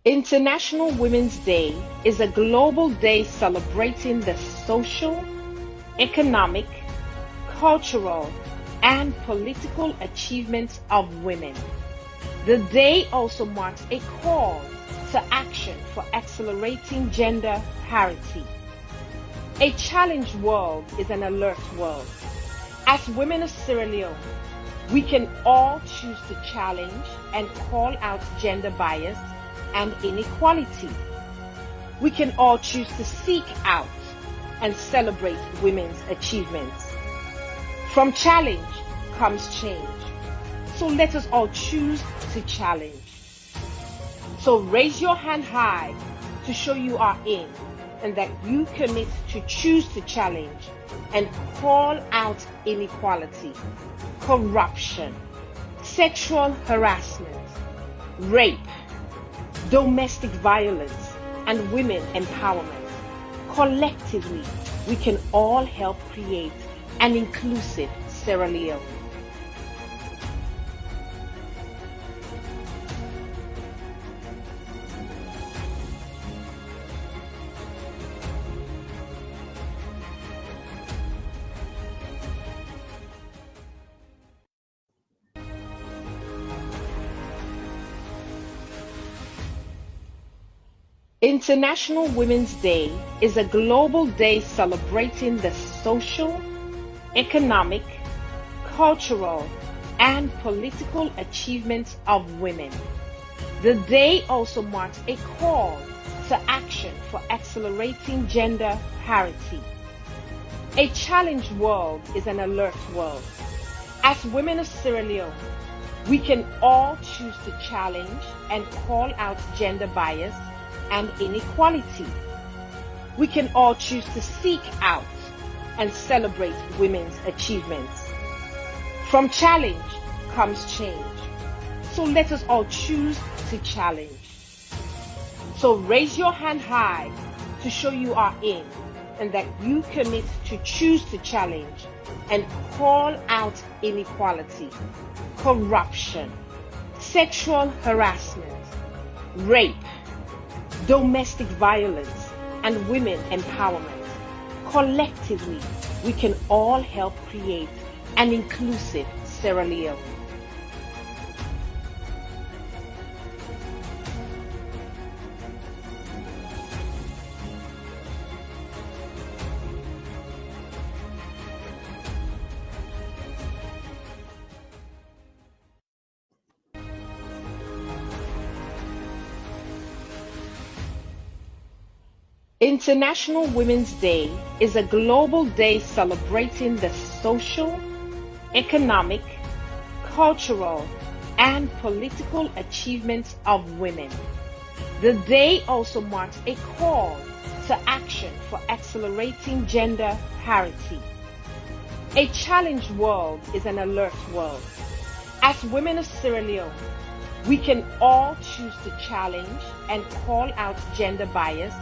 International Women's Day is a global day celebrating the social, economic, cultural, and political achievements of women. The day also marks a call to action for accelerating gender parity. A challenged world is an alert world. As women of Sierra Leone, we can all choose to challenge and call out gender bias and inequality. We can all choose to seek out and celebrate women's achievements. From challenge comes change. So let us all choose to challenge. So raise your hand high to show you are in and that you commit to choose to challenge and call out inequality, corruption, sexual harassment, rape, domestic violence, and women empowerment. Collectively, we can all help create an inclusive Sierra Leone. International Women's Day is a global day celebrating the social, economic, cultural, and political achievements of women. The day also marks a call to action for accelerating gender parity. A challenged world is an alert world. As women of Sierra Leone, we can all choose to challenge and call out gender bias and inequality. We can all choose to seek out and celebrate women's achievements. From challenge comes change. So let us all choose to challenge. So raise your hand high to show you are in and that you commit to choose to challenge and call out inequality, corruption, sexual harassment, rape, domestic violence, and women empowerment. Collectively, we can all help create an inclusive Sierra Leone. International Women's Day is a global day celebrating the social, economic, cultural, and political achievements of women. The day also marks a call to action for accelerating gender parity. A challenged world is an alert world. As women of Sierra Leone, we can all choose to challenge and call out gender bias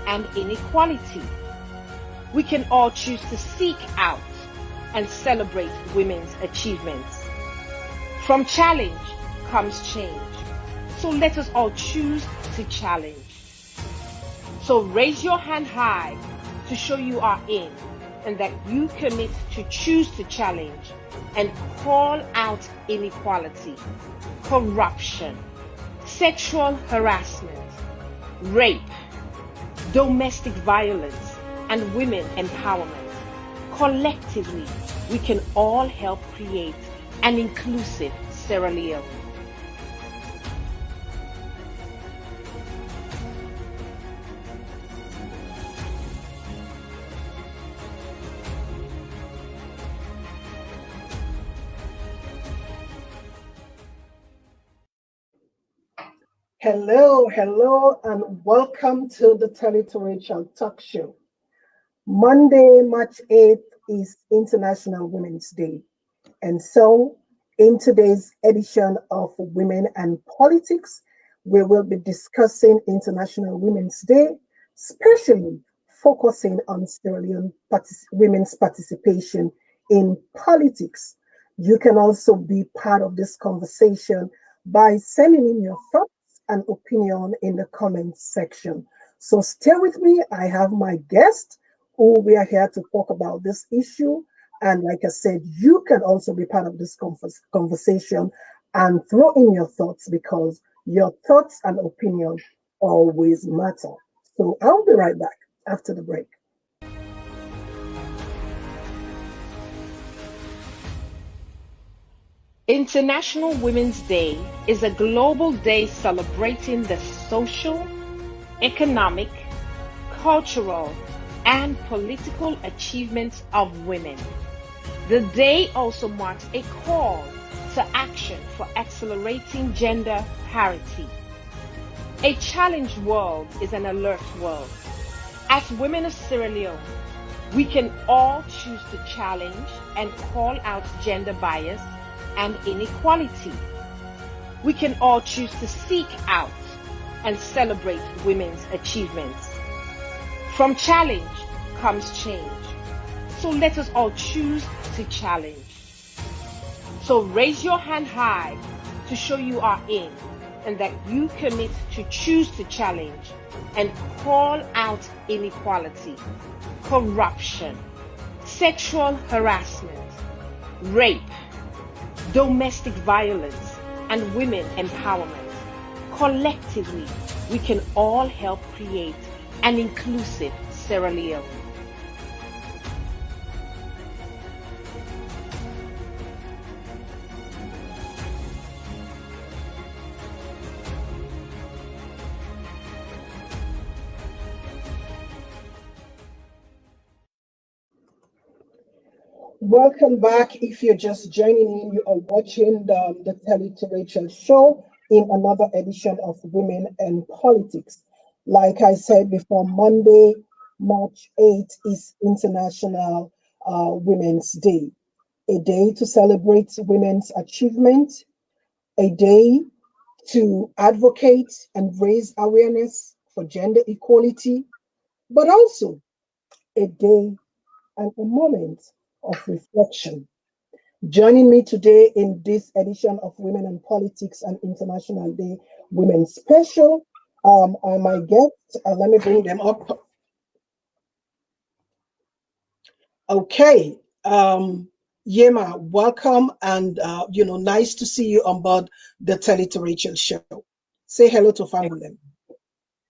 and inequality. We can all choose to seek out and celebrate women's achievements. From challenge comes change. So let us all choose to challenge. So raise your hand high to show you are in and that you commit to choose to challenge and call out inequality, corruption, sexual harassment, rape, domestic violence, and women empowerment. Collectively, we can all help create an inclusive Sierra Leone. Hello, and welcome to the Territorial Talk Show. Monday, March 8th is International Women's Day. And so, in today's edition of Women and Politics, we will be discussing International Women's Day, especially focusing on Sierra Leone women's participation in politics. You can also be part of this conversation by sending in your thoughts and opinion in the comments section. So stay with me. I have my guest who we are here to talk about this issue. And like I said, you can also be part of this conversation and throw in your thoughts because your thoughts and opinion always matter. So I'll be right back after the break. International Women's Day is a global day celebrating the social, economic, cultural, and political achievements of women. The day also marks a call to action for accelerating gender parity. A challenged world is an alert world. As women of Sierra Leone, we can all choose to challenge and call out gender bias and inequality. We can all choose to seek out and celebrate women's achievements. From challenge comes change. So let us all choose to challenge. So raise your hand high to show you are in and that you commit to choose to challenge and call out inequality, corruption, sexual harassment, rape, domestic violence, and women empowerment. Collectively, we can all help create an inclusive Sierra Leone. Welcome back. If you're just joining in, you are watching the Telly to Rachel show in another edition of Women and Politics. Like I said before, Monday, March 8th is International Women's Day, a day to celebrate women's achievement, a day to advocate and raise awareness for gender equality, but also a day and a moment of reflection. Joining me today in this edition of Women and Politics and International Day Women Special are my guests. Let me bring them up. Okay. Yema, welcome and nice to see you on board the Telly to Rachel show. Say hello to family.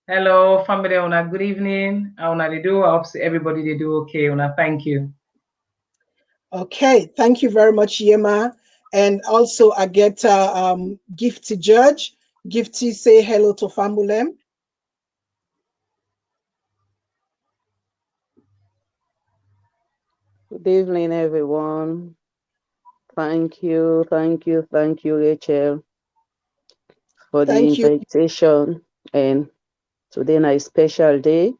Hello, family. Una good evening. Una they do. I hope everybody they do okay. Una thank you. Okay, thank you very much, Yema. And also I get Gifty Judge. Gifty, say hello to Famulem. Good evening, everyone. Thank you, Rachel, for the invitation. And today is a special day.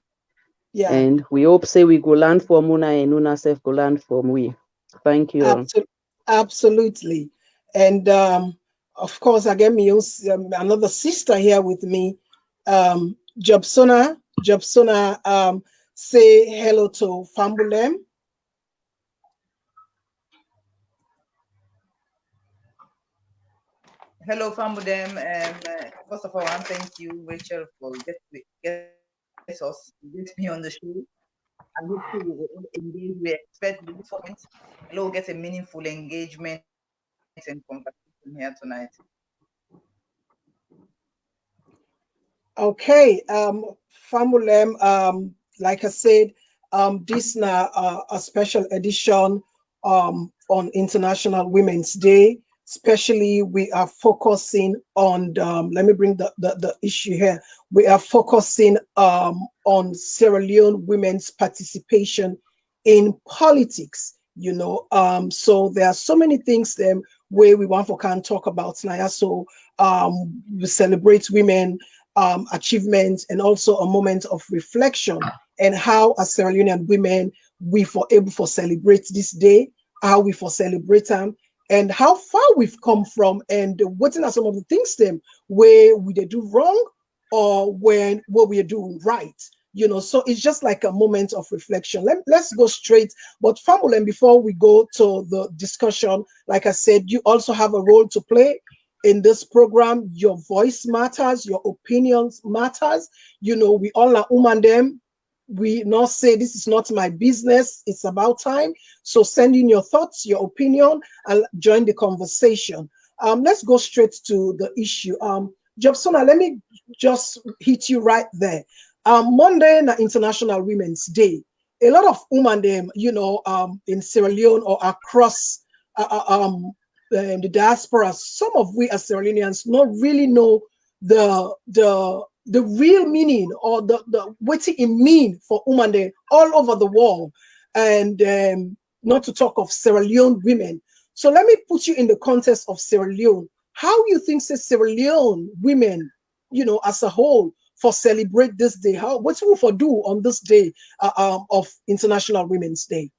Yeah. And we hope say we go learn from Una and Una self go learn from we. Thank you. Absolutely. And of course, I get me another sister here with me. Jobsona, say hello to Fambulem. Hello, Famudem. First of all, I thank you, Rachel, for get me on the show. I hope we expect the different. We'll get a meaningful engagement and conversation here tonight. Okay, Famulem, like I said, this now a special edition on International Women's Day. Especially, we are focusing on let me bring the issue here. We are focusing on Sierra Leone women's participation in politics. So there are so many things where we want to talk about now. So we celebrate women achievements and also a moment of reflection and how as Sierra Leonean women we for able to celebrate this day, how we for celebrate them, and how far we've come from, and what are some of the things where we did do wrong or what we are doing right. So it's just like a moment of reflection. Let's go straight. But Famulem, before we go to the discussion, like I said, you also have a role to play in this program. Your voice matters, your opinions matters. You know, we all are them. We not say this is not my business, it's about time. So send in your thoughts, your opinion, and join the conversation. Let's go straight to the issue. Jobsona, let me just hit you right there. Monday, International Women's Day. A lot of women, you know, in Sierra Leone or across the diaspora, some of we as Sierra Leoneans not really know the real meaning or what it mean for women all over the world, and not to talk of Sierra Leone women. So let me put you in the context of Sierra Leone. How you think Sierra Leone women, you know, as a whole, for celebrate this day? What we for do on this day of International Women's Day?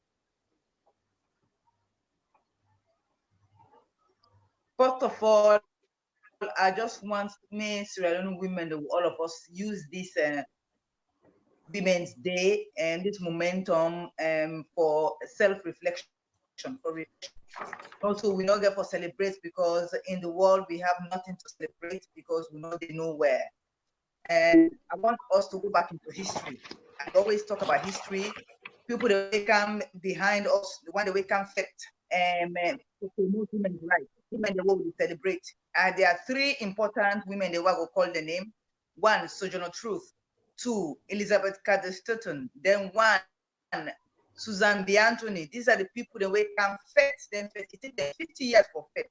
First of all, I just want me Sierra Leone women, all of us, use this Women's Day and this momentum for self-reflection. Also, we not get for celebrate because in the world we have nothing to celebrate because we know they nowhere. And I want us to go back into history. I always talk about history. People that come behind us, the one that we can fit to promote women's rights, women the world we celebrate. And there are three important women they will call the name. One, Sojourner Truth. Two, Elizabeth Cady Stanton. Then one, Susan B. Anthony. These are the people that we can fit. Then it took them 50 years for fit.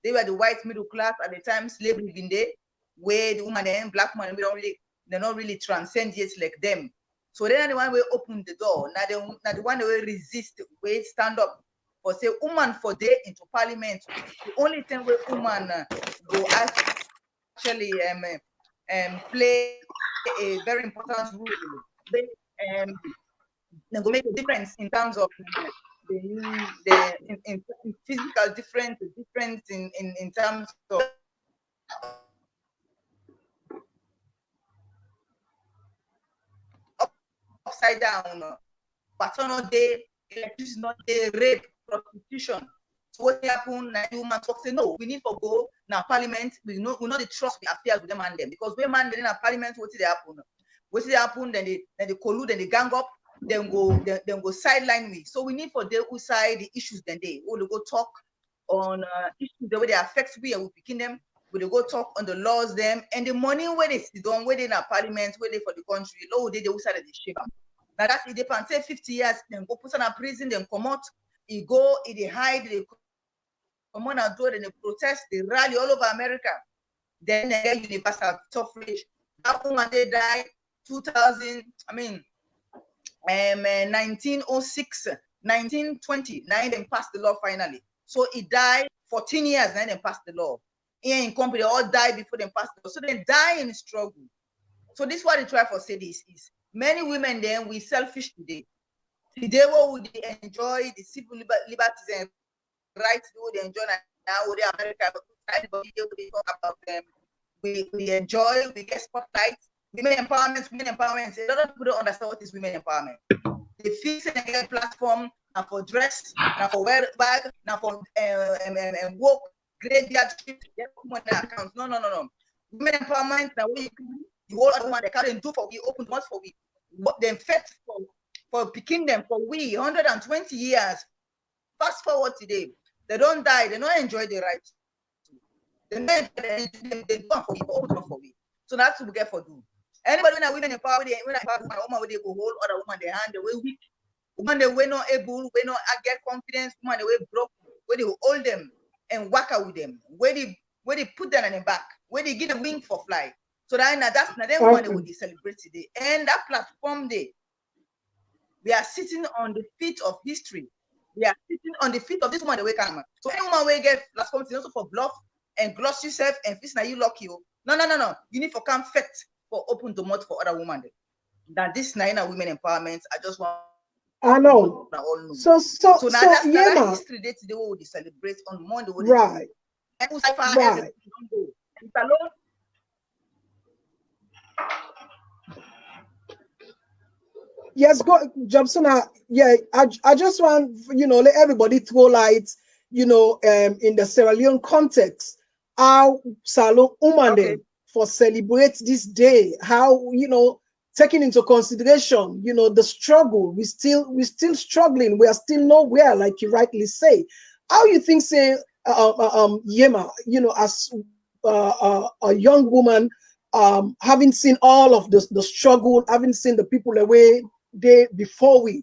They were the white middle class at the time, slavery been there, where the woman and black man they're not really transcend yet like them. So then the one will open the door. Now the one that will resist, will stand up for say woman for day into parliament. The only thing where woman go actually play a very important role. They go make a difference in terms of in physical difference in terms of upside down, paternal day, electricity not day, rape, prostitution. So what happened? Human talk say no, we need to go now parliament. We know the trust we affairs with them and them because we man in a parliament. What did they happen? What did they happen? Then they collude, then they gang up, then go sideline me. So we need for them who side the issues. Then they will go talk on issues the way they affect we and we picking them. We go talk on the laws them and the money where they sit down, where they in a parliament, where they for the country, low they who side of the shape. Now that it depends. Say 50 years, then go put on a prison, then come out. He go, he hide, they come on and do it, and they protest, they rally all over America. Then they get universal suffrage. That woman they died 1906, 1920. Now they passed the law finally. So he died 14 years. Now they passed the law. Here in company, they all died before they passed the law. So they die in struggle. So this is what they try for say this is many women then we selfish today. Today what would they enjoy the civil liberties and rights they enjoy now with America, we talk about them. We enjoy, we get spotlight. Women empowerment. A lot of people don't understand what is women empowerment. They fix a platform now for dress, now for wear bag, now for work, graveyard shift, accounts. No. Women empowerment now we the whole other one they can't do for we open doors for we. But then fed for picking them for we 120 years. Fast forward today. They don't die, they don't enjoy the rights. They do for we, open for we. So that's what we get for do. Anybody when a women empower, when I empower woman, woman they go hold other woman their hand, they way weak. Woman they way not able, way not get confidence, woman they way broke, where they will hold them and work out with them, where they put them on the back, where they give them wing for fly. So that's not them one they will celebrate today. And that platform day, we are sitting on the feet of history. We are sitting on the feet of this woman that we come. So any woman will get last comment also for bluff and gloss yourself and fist now you lucky you. No. You need to come fit for open the mouth for other women. That this Naina women empowerment, I just want. I know. So now that's history day today we will celebrate on Monday. Right. Right. Yes, go Jobsona. Yeah, I just want let everybody throw light, in the Sierra Leone context. how Salon woman Okay. for celebrate this day, how, taking into consideration, the struggle, we still struggling, we are still nowhere, like you rightly say. How you think, say, Yema, as a young woman, having seen all of the struggle, having seen the people away they before we,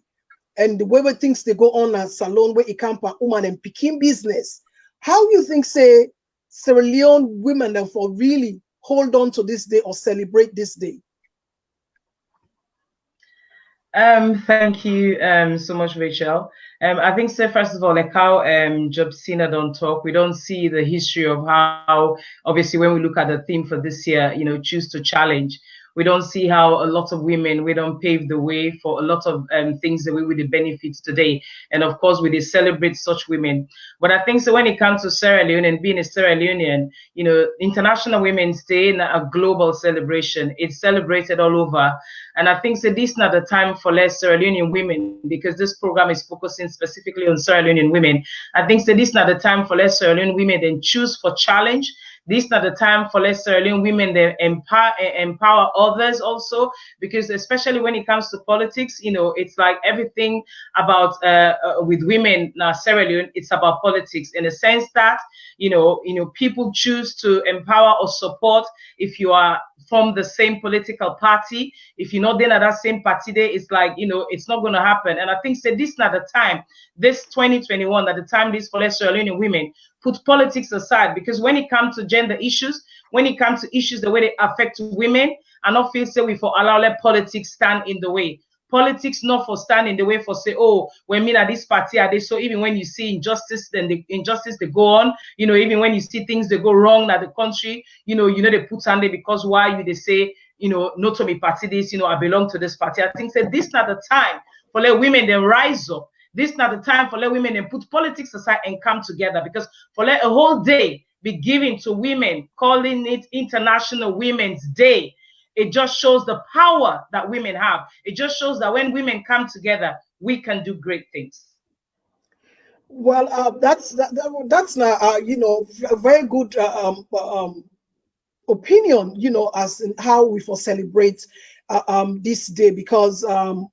and the way things they go on at Salon, where it come for woman and picking business. How you think, say, Sierra Leone women therefore really hold on to this day or celebrate this day? Thank you so much, Rachel. I think, so first of all, like how Jobsina don't talk, we don't see the history of how, obviously, when we look at the theme for this year, choose to challenge. We don't see how a lot of women, we don't pave the way for a lot of things that we will benefit today. And of course, we did celebrate such women. But I think so when it comes to Sierra Leone and being a Sierra Leonean, International Women's Day is a global celebration. It's celebrated all over. And I think so this is not the time for less Sierra Leonean women, because this program is focusing specifically on Sierra Leonean women. I think so this is not the time for less Sierra Leonean women then choose for challenge. This is not the time for less Sierra Leonean women that empower others also, because especially when it comes to politics, it's like everything about with women now Sierra Leone, it's about politics in the sense that people choose to empower or support if you are from the same political party. If you're not then at that same party there, it's like it's not going to happen. And I think this is not the time, this 2021, at the time this for less Sierra Leonean women put politics aside, because when it comes to gender issues, when it comes to issues the way they affect women, I not feel say we for allow let politics stand in the way. Politics not for stand in the way for say, oh, when me at this party are they, so even when you see injustice, then the injustice they go on, even when you see things that go wrong at the country, they put on there because why you they say, not to me party this, I belong to this party. I think that this is not the time for let women then rise up. This is not the time for let women and put politics aside and come together, because for let a whole day be given to women, calling it International Women's Day, it just shows the power that women have. It just shows that when women come together, we can do great things. Well, that's not a very good opinion, as in how we for celebrate this day, because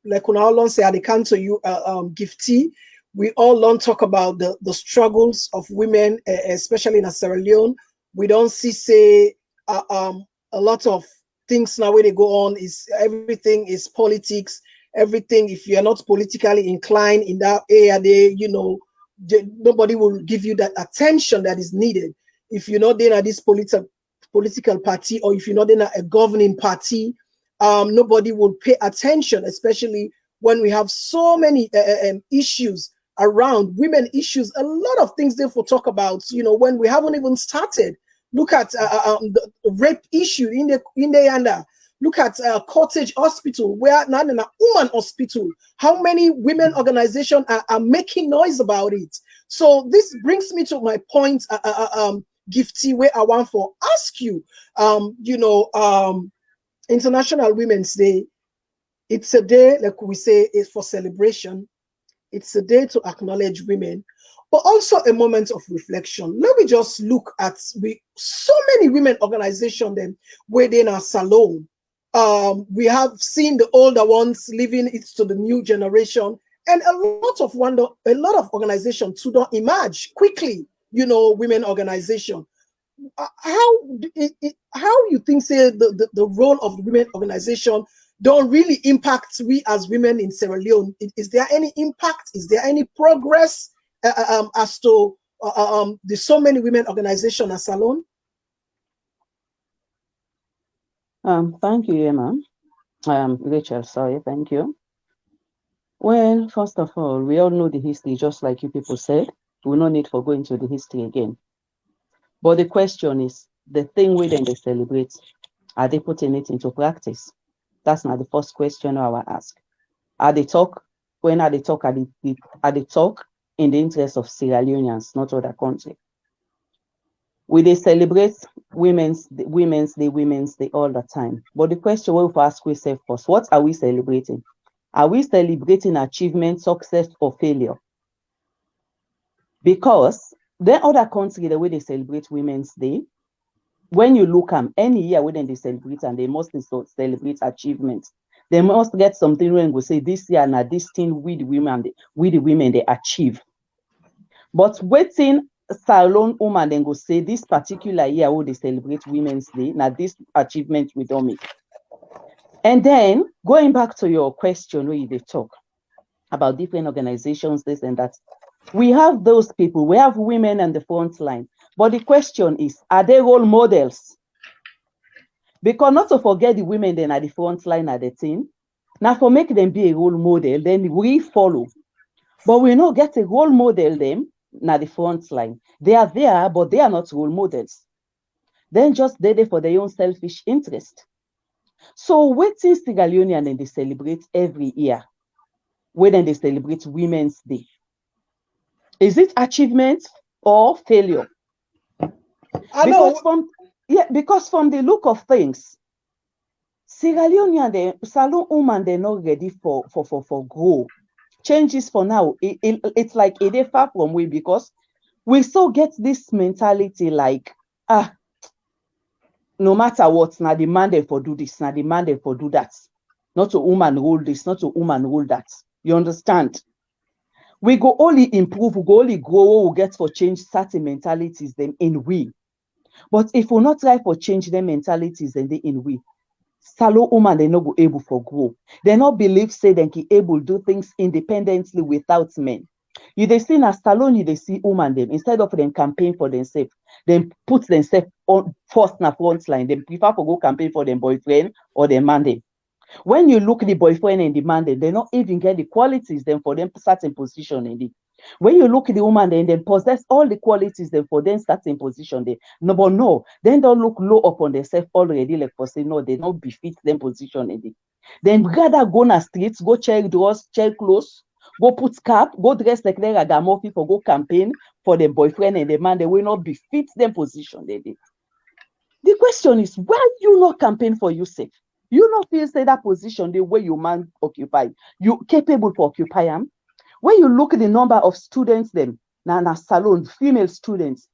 like when all say they come to you Gifty, we all learn talk about the struggles of women, especially in Sierra Leone. We don't see say a lot of things now where they go on is everything is politics. Everything, if you're not politically inclined in that area, nobody will give you that attention that is needed. If you're not in this political party, or if you're not in a governing party, nobody will pay attention, especially when we have so many issues around women issues. A lot of things therefore talk about, when we haven't even started. Look at the rape issue in the Yanda. Look at Cottage Hospital, where not in a woman hospital. How many women organizations are making noise about it? So this brings me to my point, Gifty, where I want to ask you, International Women's Day, it's a day, like we say, is for celebration. It's a day to acknowledge women, but also a moment of reflection. Let me just look at so many women organizations then where they in our salon. We have seen the older ones leaving it to the new generation, and a lot of organizations too don't emerge quickly. Women organization. How you think say the role of the women organization don't really impact we as women in Sierra Leone? Is there any impact? Is there any progress as to the so many women organizations as Salon? Thank you, Emma. Rachel, sorry, thank you. Well, first of all, we all know the history, just like you people said. We no need for going to the history again. But the question is, the thing we then they celebrate, are they putting it into practice? That's not the first question I will ask. Are they talk? When are they talk? Are they talk in the interest of Sierra Leoneans, not other country? We they celebrate Women's Day all the time. But the question we will ask ourselves first: what are we celebrating? Are we celebrating achievement, success, or failure? Because the other country, the way they celebrate Women's Day, when you look at any year when they celebrate, and they must celebrate achievements. They must get something when we say this year now this thing with the women they achieve. But waiting salon woman then go say this particular year when they celebrate Women's Day, now this achievement we don't make. And then going back to your question where they talk about different organizations, this and that. We have those people, we have women on the front line. But the question is, are they role models? Because not to forget the women then at the front line at the team. Now for make them be a role model, then we follow. But we not get a role model them at the front line. They are there, but they are not role models. Then just there for their own selfish interest. So waiting Sierra Leonean and they celebrate every year. When they celebrate Women's Day. Is it achievement or failure? Because from the look of things, Sierra Leonean, the salon woman, they're not ready for grow. Changes for now. It's like it far from we, because we still get this mentality like, no matter what, now demanded for do this, now demanded for do that. Not a woman rule this, not a woman rule that. You understand? We go only improve, we go only grow, we get for change certain mentalities then in we. But if we not try for change them mentalities then they in we, salon woman they not go able for grow. They not believe say they can able do things independently without men. You they see na salon, you they see woman them instead of them campaign for themselves, then put themselves on first na front line. They prefer to go campaign for their boyfriend or their man them. When you look at the boyfriend and the man, they not even get the qualities then for them certain position in it. When you look at the woman, then they possess all the qualities then for them certain position there. No, but no, then don't look low upon themselves already, like for say no, they not befit them position in it. Then rather go na streets, go check doors, check clothes, go put cap, go dress like they ragamuffin for go campaign for the boyfriend and the man, they will not befit them position they did. The question is, why you not campaign for yourself? You not feel say that position the way your man occupy, you capable to occupy them. When you look at the number of students, them na salon female students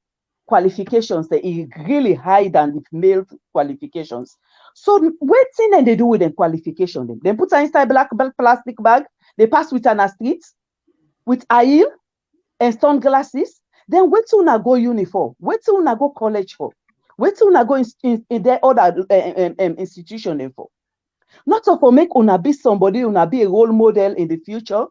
qualifications, they is really high than the male qualifications. So what thing and they do with them qualification? Them they put inside black plastic bag, they pass with an street with aisle and sunglasses. Then wait till na go uniform, wait till na go college for. Wait till una go in their other institution for. Not for make una be somebody, una be a role model in the future.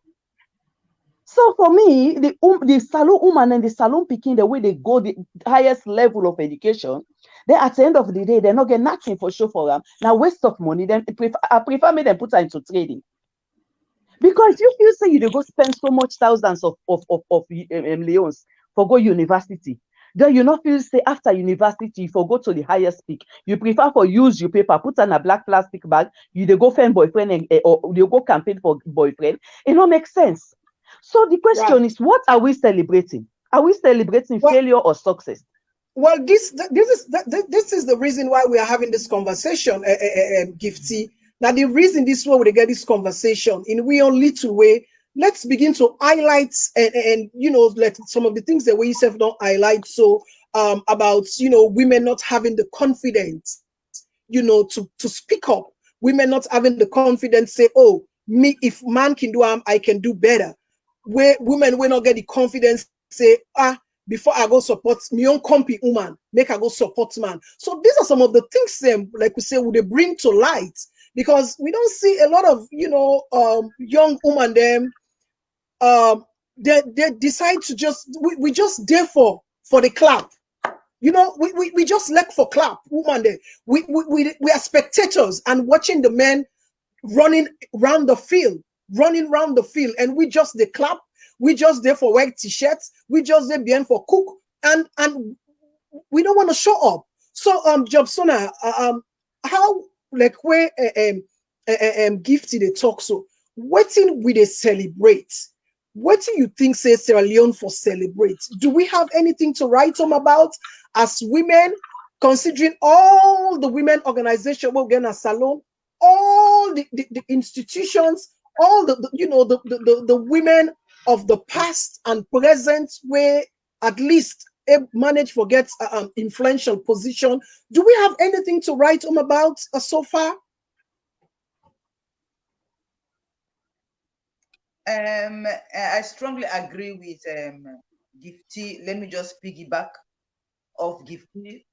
So for me, the salon woman and the salon picking, the way they go the highest level of education, then at the end of the day, they not get nothing for show for them. Now waste of money. Then I prefer me them put her into trading. Because you feel say you go spend so much thousands of leons for go university. Then you not feel say after university, you go to the highest peak. You prefer for use your paper, put on a black plastic bag, you they go find boyfriend or you go campaign for boyfriend. It don't make sense. So the question is, what are we celebrating? Are we celebrating failure or success? Well, this is the reason why we are having this conversation, Gifty. Now the reason this way we get this conversation in we on little way. Let's begin to highlight and you know, let some of the things that we yourself don't highlight. So about, you know, women not having the confidence, you know, to speak up. Women not having the confidence say, oh, me, if man can do I can do better. Where women will not get the confidence say, before I go support me own compy woman, make I go support man. So these are some of the things like we say, would they bring to light, because we don't see a lot of, you know, young women them. They decide to just we just there for the clap, you know. We just like for clap, woman. There we are spectators and watching the men running around the field, and we just the clap. We just there for wear t-shirts. We just there behind for cook, and we don't want to show up. So Jobsona, how like where Gifty they talk so waiting we they celebrate. What do you think says Sierra Leone for celebrate? Do we have anything to write home about as women, considering all the women organizations we're getting a salon, all the institutions, all the you know the women of the past and present, where at least manage to get influential position. Do we have anything to write home about so far? I strongly agree with Gifty. Let me just piggyback off Gifty.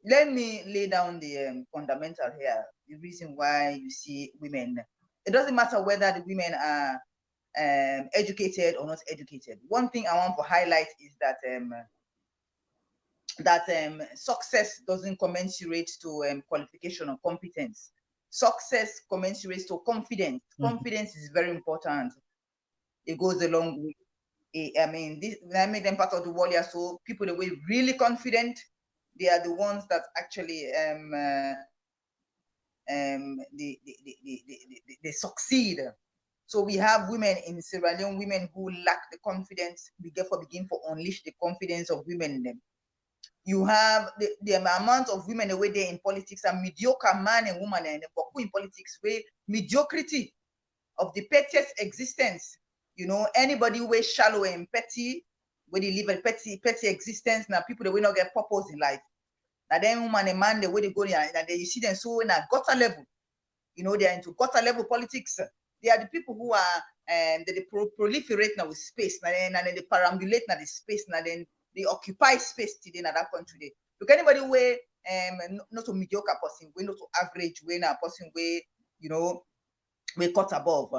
Let me lay down the fundamental here. The reason why you see women, it doesn't matter whether the women are educated or not educated. One thing I want to highlight is that success doesn't commensurate to qualification or competence. Success commensurates to confidence. Confidence is very important. It goes a long way. I mean, I make them part of the warrior. So people that were really confident, they are the ones that actually they succeed. So we have women in Sierra Leone, women who lack the confidence. We therefore begin to unleash the confidence of women in them. You have the amount of women away there in politics, and mediocre man and woman and who in politics where mediocrity of the pettiest existence. You know, anybody who is shallow and petty, where they live a petty existence, now people that will not get purpose in life. Now then woman and man, the way they go there, and you see them so in a gutter level. You know, they're into gutter level politics. They are the people who are they proliferate now with space, and then they perambulate now the space, and then they occupy space today in that country. Look, anybody where not a mediocre person, we not to average, we not a person where, you know, we cut above,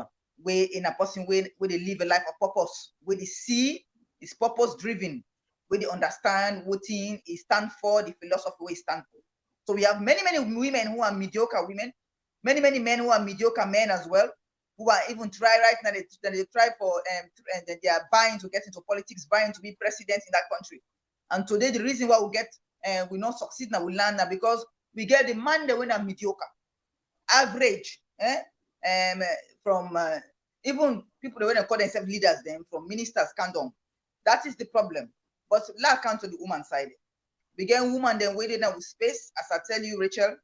where in a person where they live a life of purpose, where they see is purpose driven, where they understand what thing is stand for, the philosophy where it stand for. So we have many women who are mediocre women, many men who are mediocre men as well, who are even try right now, they try for and they are vying to get into politics, vying to be president in that country. And today the reason why we get we not succeed now, we land now, because we get the man that when are mediocre, average, from even people that when they call themselves leaders, them from ministers come down. That is the problem. But let's come to the woman side. We get woman then waiting now with space, as I tell you, Rachel,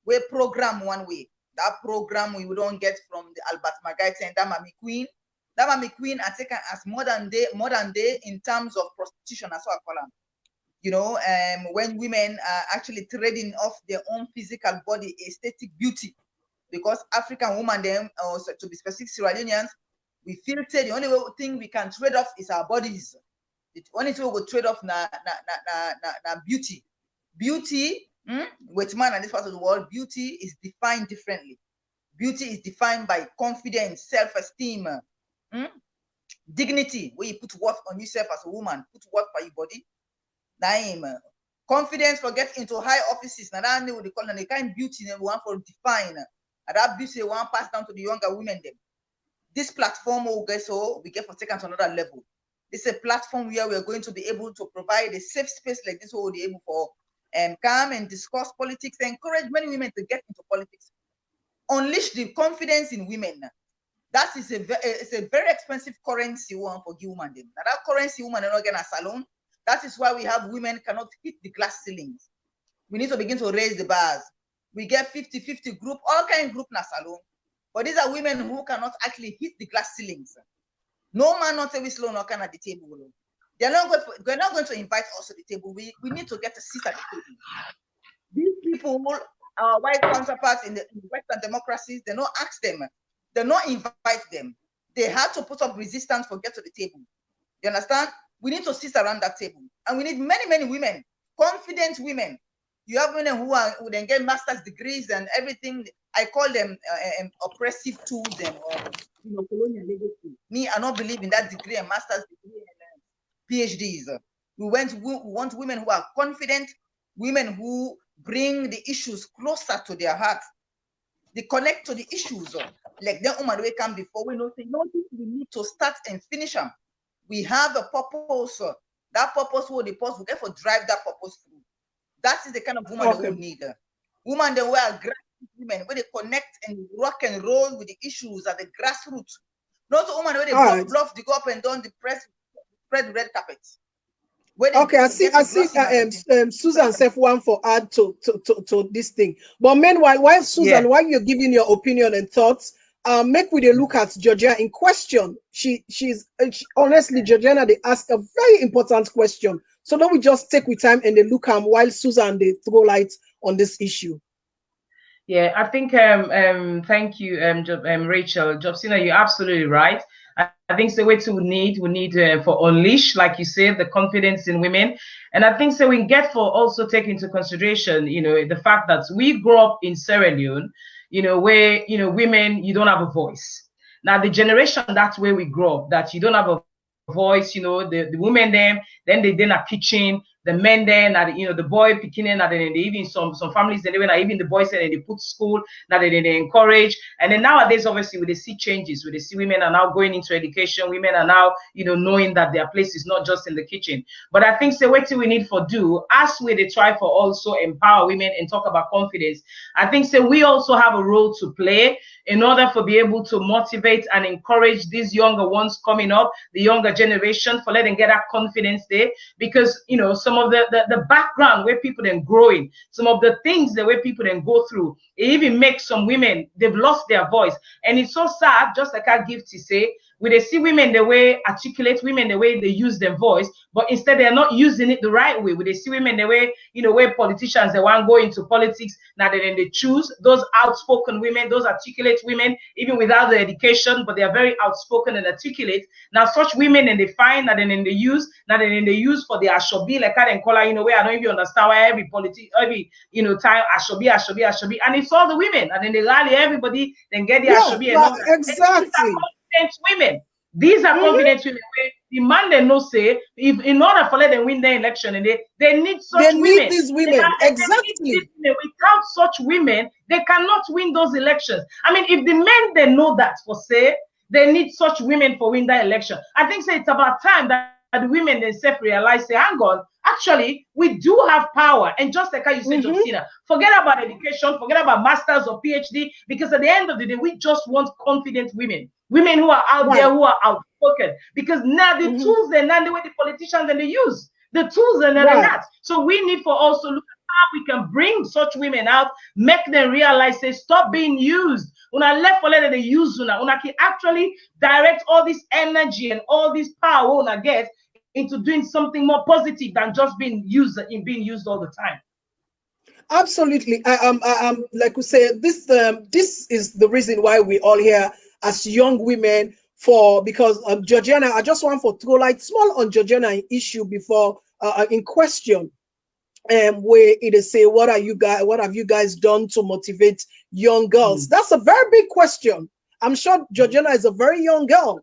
we program one way. That program we don't get from the Albert Magaite and Dama McQueen. Dama McQueen are taken as modern day in terms of prostitution, as I call them. You know, when women are actually trading off their own physical body, aesthetic beauty, because African women, them, or to be specific, Sierra Leoneans, we feel the only thing we can trade off is our bodies. The only thing we will trade off na beauty. Beauty, with man in this part of the world, beauty is defined differently. Beauty is defined by confidence, self-esteem, dignity, where you put worth on yourself as a woman, put worth by your body. Confidence for getting into high offices. Now that they call the kind of beauty they want for define. And that beauty they want pass down to the younger women. Them. This platform will get so we get for taken to another level. This is a platform where we are going to be able to provide a safe space like this, where we'll be able for come and discuss politics, encourage many women to get into politics, unleash the confidence in women. That is it's a very expensive currency one for women. Now that currency women are not getting a salon. That is why we have women cannot hit the glass ceilings. We need to begin to raise the bars. We get 50-50 group, all kind of group in a salon. But these are women who cannot actually hit the glass ceilings. No man not a whistle or can at the table. They're not going to invite us to the table. We need to get a seat at the table. These people, our white counterparts in the Western democracies, they not ask them. They not invite them. They had to put up resistance for get to the table. You understand? We need to sit around that table. And we need many women, confident women. You have women who then get master's degrees and everything. I call them oppressive tools and colonial legacy. Me, I don't believe in that degree and master's degree and PhDs. We want women who are confident, women who bring the issues closer to their heart. They connect to the issues. Like the woman we come before, we know we need to start and finish them. We have a purpose. That purpose will the purpose we get for drive that purpose through. That is the kind of woman that we need. Women that we are grassroots women where they connect and rock and roll with the issues at the grassroots. Not a woman where they bluff, they go up and down the press, spread red carpets. Okay, I see. Susan said one for add to this thing. But meanwhile, while Susan, while you're giving your opinion and thoughts, make we dey look at Georgiana in question. Honestly, Georgiana, they ask a very important question. So don't we just take with time and they look while Susan they throw light on this issue. Yeah, I think thank you, Rachel. Jobsina, you're absolutely right. I think the way to we need for unleash, like you said, the confidence in women. And I think so we get for also take into consideration, the fact that we grew up in Sierra Leone, where, women, you don't have a voice. Now, the generation, that's where we grow up, that you don't have a voice, the women then they in a kitchen, the men then, the boy picking in, and then even some families, they even the boys, and they put school, that they encourage. And then nowadays, obviously, we see changes, we see women are now going into education, women are now, knowing that their place is not just in the kitchen. But I think what we need for do, as we try for also empower women and talk about confidence, I think we also have a role to play in order for be able to motivate and encourage these younger ones coming up, the younger generation, for letting get that confidence there. Because some of the background where people then growing, some of the things the way people then go through, it even makes some women, they've lost their voice. And it's so sad, just like our gift to say, we they see women the way articulate, women the way they use their voice, but instead they're not using it the right way. We they see women the way, where politicians, they want to go into politics, now then they choose those outspoken women, those articulate women, even without the education, but they are very outspoken and articulate. Now such women, and they find that then they use, for the ashobi, like I call her, where I don't even understand why every time ashobi, and it's all the women, and then they rally everybody, then get the ashobi and all that. Exactly. Women. These are confident women. The man they know say, if in order for them win the election, and they need such women. They need these women. Exactly. These women. Without such women, they cannot win those elections. I mean, if the men they know that for say, they need such women for win that election. I think it's about time that the women themselves realize, say, hang on, actually, we do have power. And just like how you said, Jobsina, forget about education, forget about masters or PhD, because at the end of the day, we just want confident women. Women who are out there, who are outspoken. Because now the tools, they're not the way the politicians and they use. The tools are not. So we need for also look at how we can bring such women out, make them realize, say, stop being used. Una left for let they use una can actually direct all this energy and all this power una get into doing something more positive than just being used all the time. Absolutely. Like we say, this is the reason why we all here as young women because Georgiana, I just want to throw light small on Georgiana issue before in question. Where it is say, what have you guys done to motivate young girls? That's a very big question. I'm sure Georgiana is a very young girl,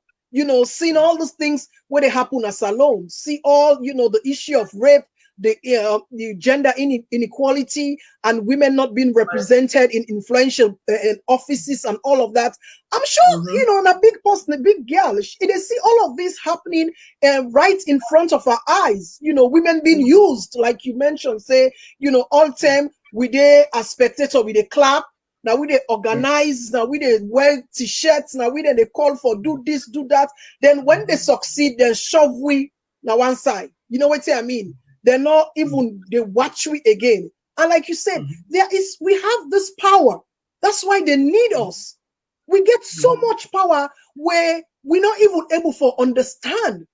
seeing all those things where they happen as alone, see all, the issue of rape, the gender inequality, and women not being represented in influential offices and all of that. I'm sure, a big person, a big girl, they see all of this happening right in front of our eyes. Women being used, like you mentioned, say, all time we they as spectator, we they clap. Now we they organize, now we they wear t-shirts, now we they call for do this, do that. Then when they succeed, then shove we now one side. You know what I mean? They're not even, they watch we again. And like you said, we have this power. That's why they need us. We get so much power where we're not even able to understand.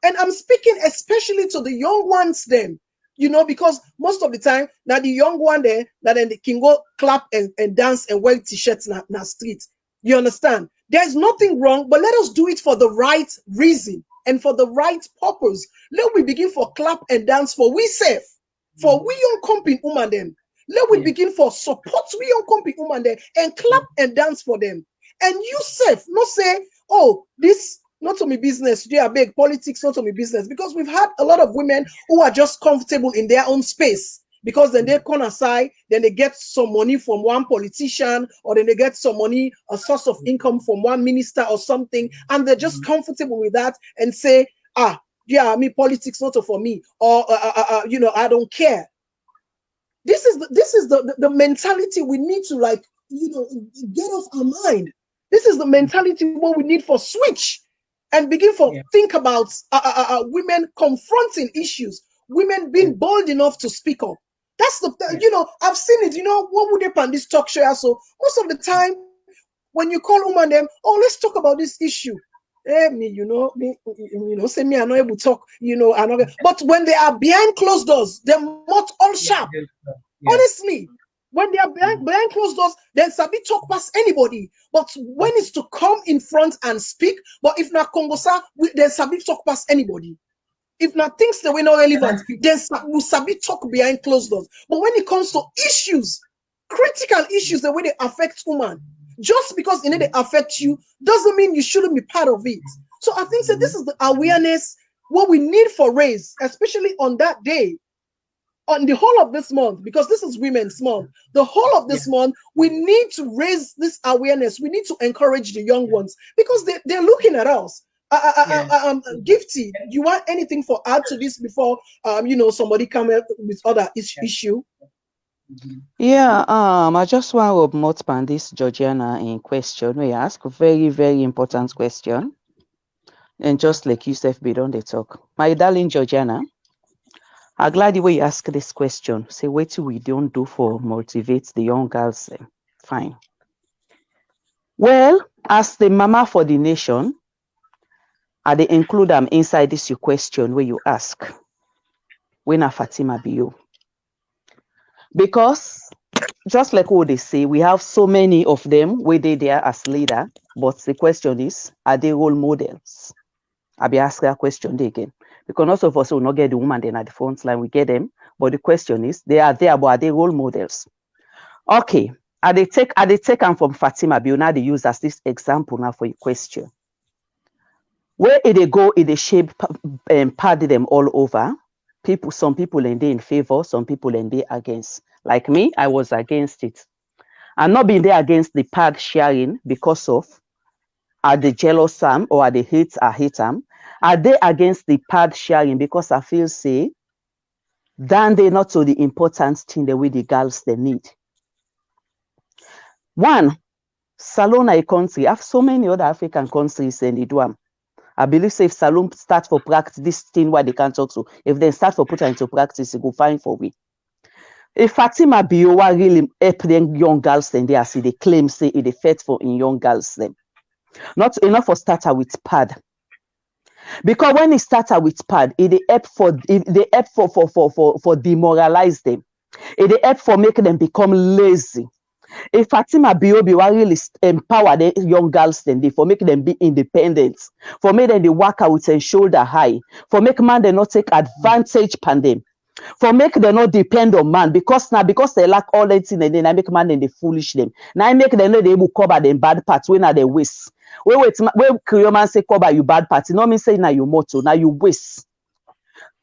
And I'm speaking especially to the young ones then, because most of the time, now the young one there, that then they can go clap and dance and wear t-shirts in the street. You understand? There's nothing wrong, but let us do it for the right reason and for the right purpose. Let we begin for clap and dance for we safe, for we young company woman them. Let we begin for support we young company woman them and clap and dance for them. And you safe, not say, oh, this not to me business, today I beg politics, not to me business, because we've had a lot of women who are just comfortable in their own space. Because then they come aside, then they get some money from one politician, or then they get some money, a source of income from one minister or something, and they're just comfortable with that and say, politics not for me, or I don't care. This is the mentality we need to get off our mind. This is the mentality what we need for switch and begin think about women confronting issues, women being bold enough to speak up. That's I've seen it, what would they on this talk show? So most of the time, when you call woman them, oh, let's talk about this issue. Me, say me, I'm not able to talk, but when they are behind closed doors, they're not all sharp. Yeah. Honestly, when they are behind closed doors, then Sabi talk past anybody. But when it's to come in front and speak, but if not Congosa, then Sabi talk past anybody. If not things that were not relevant, then Sabi talk behind closed doors. But when it comes to issues, critical issues, the way they affect women, just because they affect you doesn't mean you shouldn't be part of it. So I think that this is the awareness what we need for race, especially on that day, on the whole of this month, because this is Women's Month. The whole of this month, we need to raise this awareness. We need to encourage the young ones because they're looking at us. Gifty, you want anything for add to this before somebody come up with other issue? Yeah, I just want to upmount this Georgiana in question. We ask a very, very important question. And just like Yusuf be on the talk. My darling Georgiana, I'm glad the way you ask this question. Say, what we don't do for motivate the young girls. Fine. Well, as the mama for the nation, I they include them inside this your question where you ask. When a Fatima be you? Because just like what they say, we have so many of them where they there as leader, but the question is, are they role models? I'll be asking that question again. Because most of us will not get the woman then at the front line, we get them. But the question is, they are there, but are they role models? Okay, are they taken from Fatima Bio? Now they use as this example now for your question. Where they go, they shape and party them all over. Some people and they in favor, some people and they against. Like me, I was against it. I'm not being there against the pad sharing because of are they jealous some or are they hate them? Are they against the pad sharing because I feel say then they not so the important thing the way the girls they need. One, Salon a country, have so many other African countries and they do them. I believe say if Salon start for practice this thing why they can't talk so. If they start for putting into practice, it go fine for we. If Fatima Biowa really help them young girls then they see they claim say it effect for in young girls them. Not enough for starter with pad. Because when it started with pad, it help for demoralize them. It help for make them become lazy. If Fatima Biobi really empower the young girls then they for make them be independent, for make them they work out with a shoulder high, for make man they not take advantage pan them, for make them not depend on man because they lack all that thing and then I make man and they foolish them. Now I make them know they able cover them bad parts when are they waste. Wait, Kriyoman say cover you bad parts. No mean say now you motto, now you waste.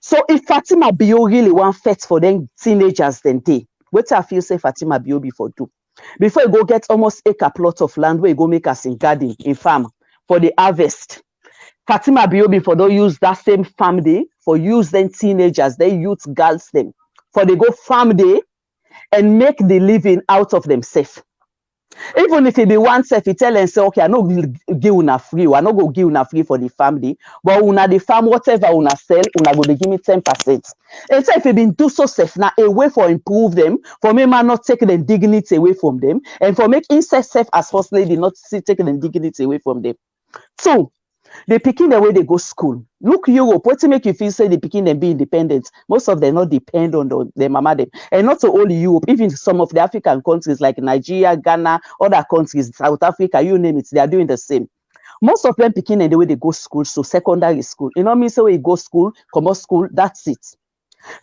So if Fatima Bio really want fet for them teenagers then they, what I feel say Fatima Bio before do. Before you go get almost acre plot of land where you go make us in garden, in farm for the harvest. Fatima Biobi for don't use that same farm day for use them teenagers, they youth girls them for they go farm day and make the living out of themselves. Even if it be one self, he tell and say, okay, I no give una free, I no go give una free for the family, but una the farm, whatever una sell, una go they give me 10%. And so if it been do so safe now, a way for improve them, for me man not take the dignity away from them, and for make insect safe as first lady not take the dignity away from them. So they picking the way they go school. Look Europe, what to make you feel say they picking them be independent? Most of them not depend on their mama them. And not so only Europe, even some of the African countries like Nigeria, Ghana, other countries, South Africa, you name it, they are doing the same. Most of them picking the way they go school, so secondary school. You know what I mean? So we go school, commerce school, that's it.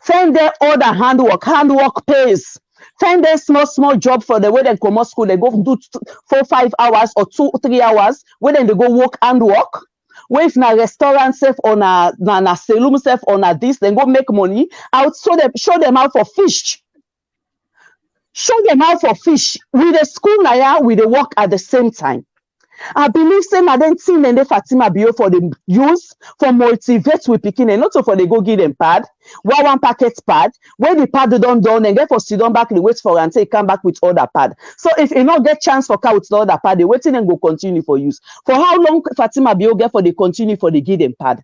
Find their other handwork pays. Find their small job for the way they come to school, they go do 4-5 hours or 2-3 hours, where then they go work handwork. Where if na restaurant safe or na saloon safe or na this, then go make money out. Show them how for fish. Show them how for fish. With the school now, with the work at the same time. I believe same identity and the Fatima Bio for the use for motivate with picking and not so for the go give them pad. One packet pad, where the pad don't done and get for sit down back, they wait for and say come back with other pad. So if you not get chance for car with the other pad, they waiting and go continue for use. For how long Fatima Bio get for the continue for the give them pad?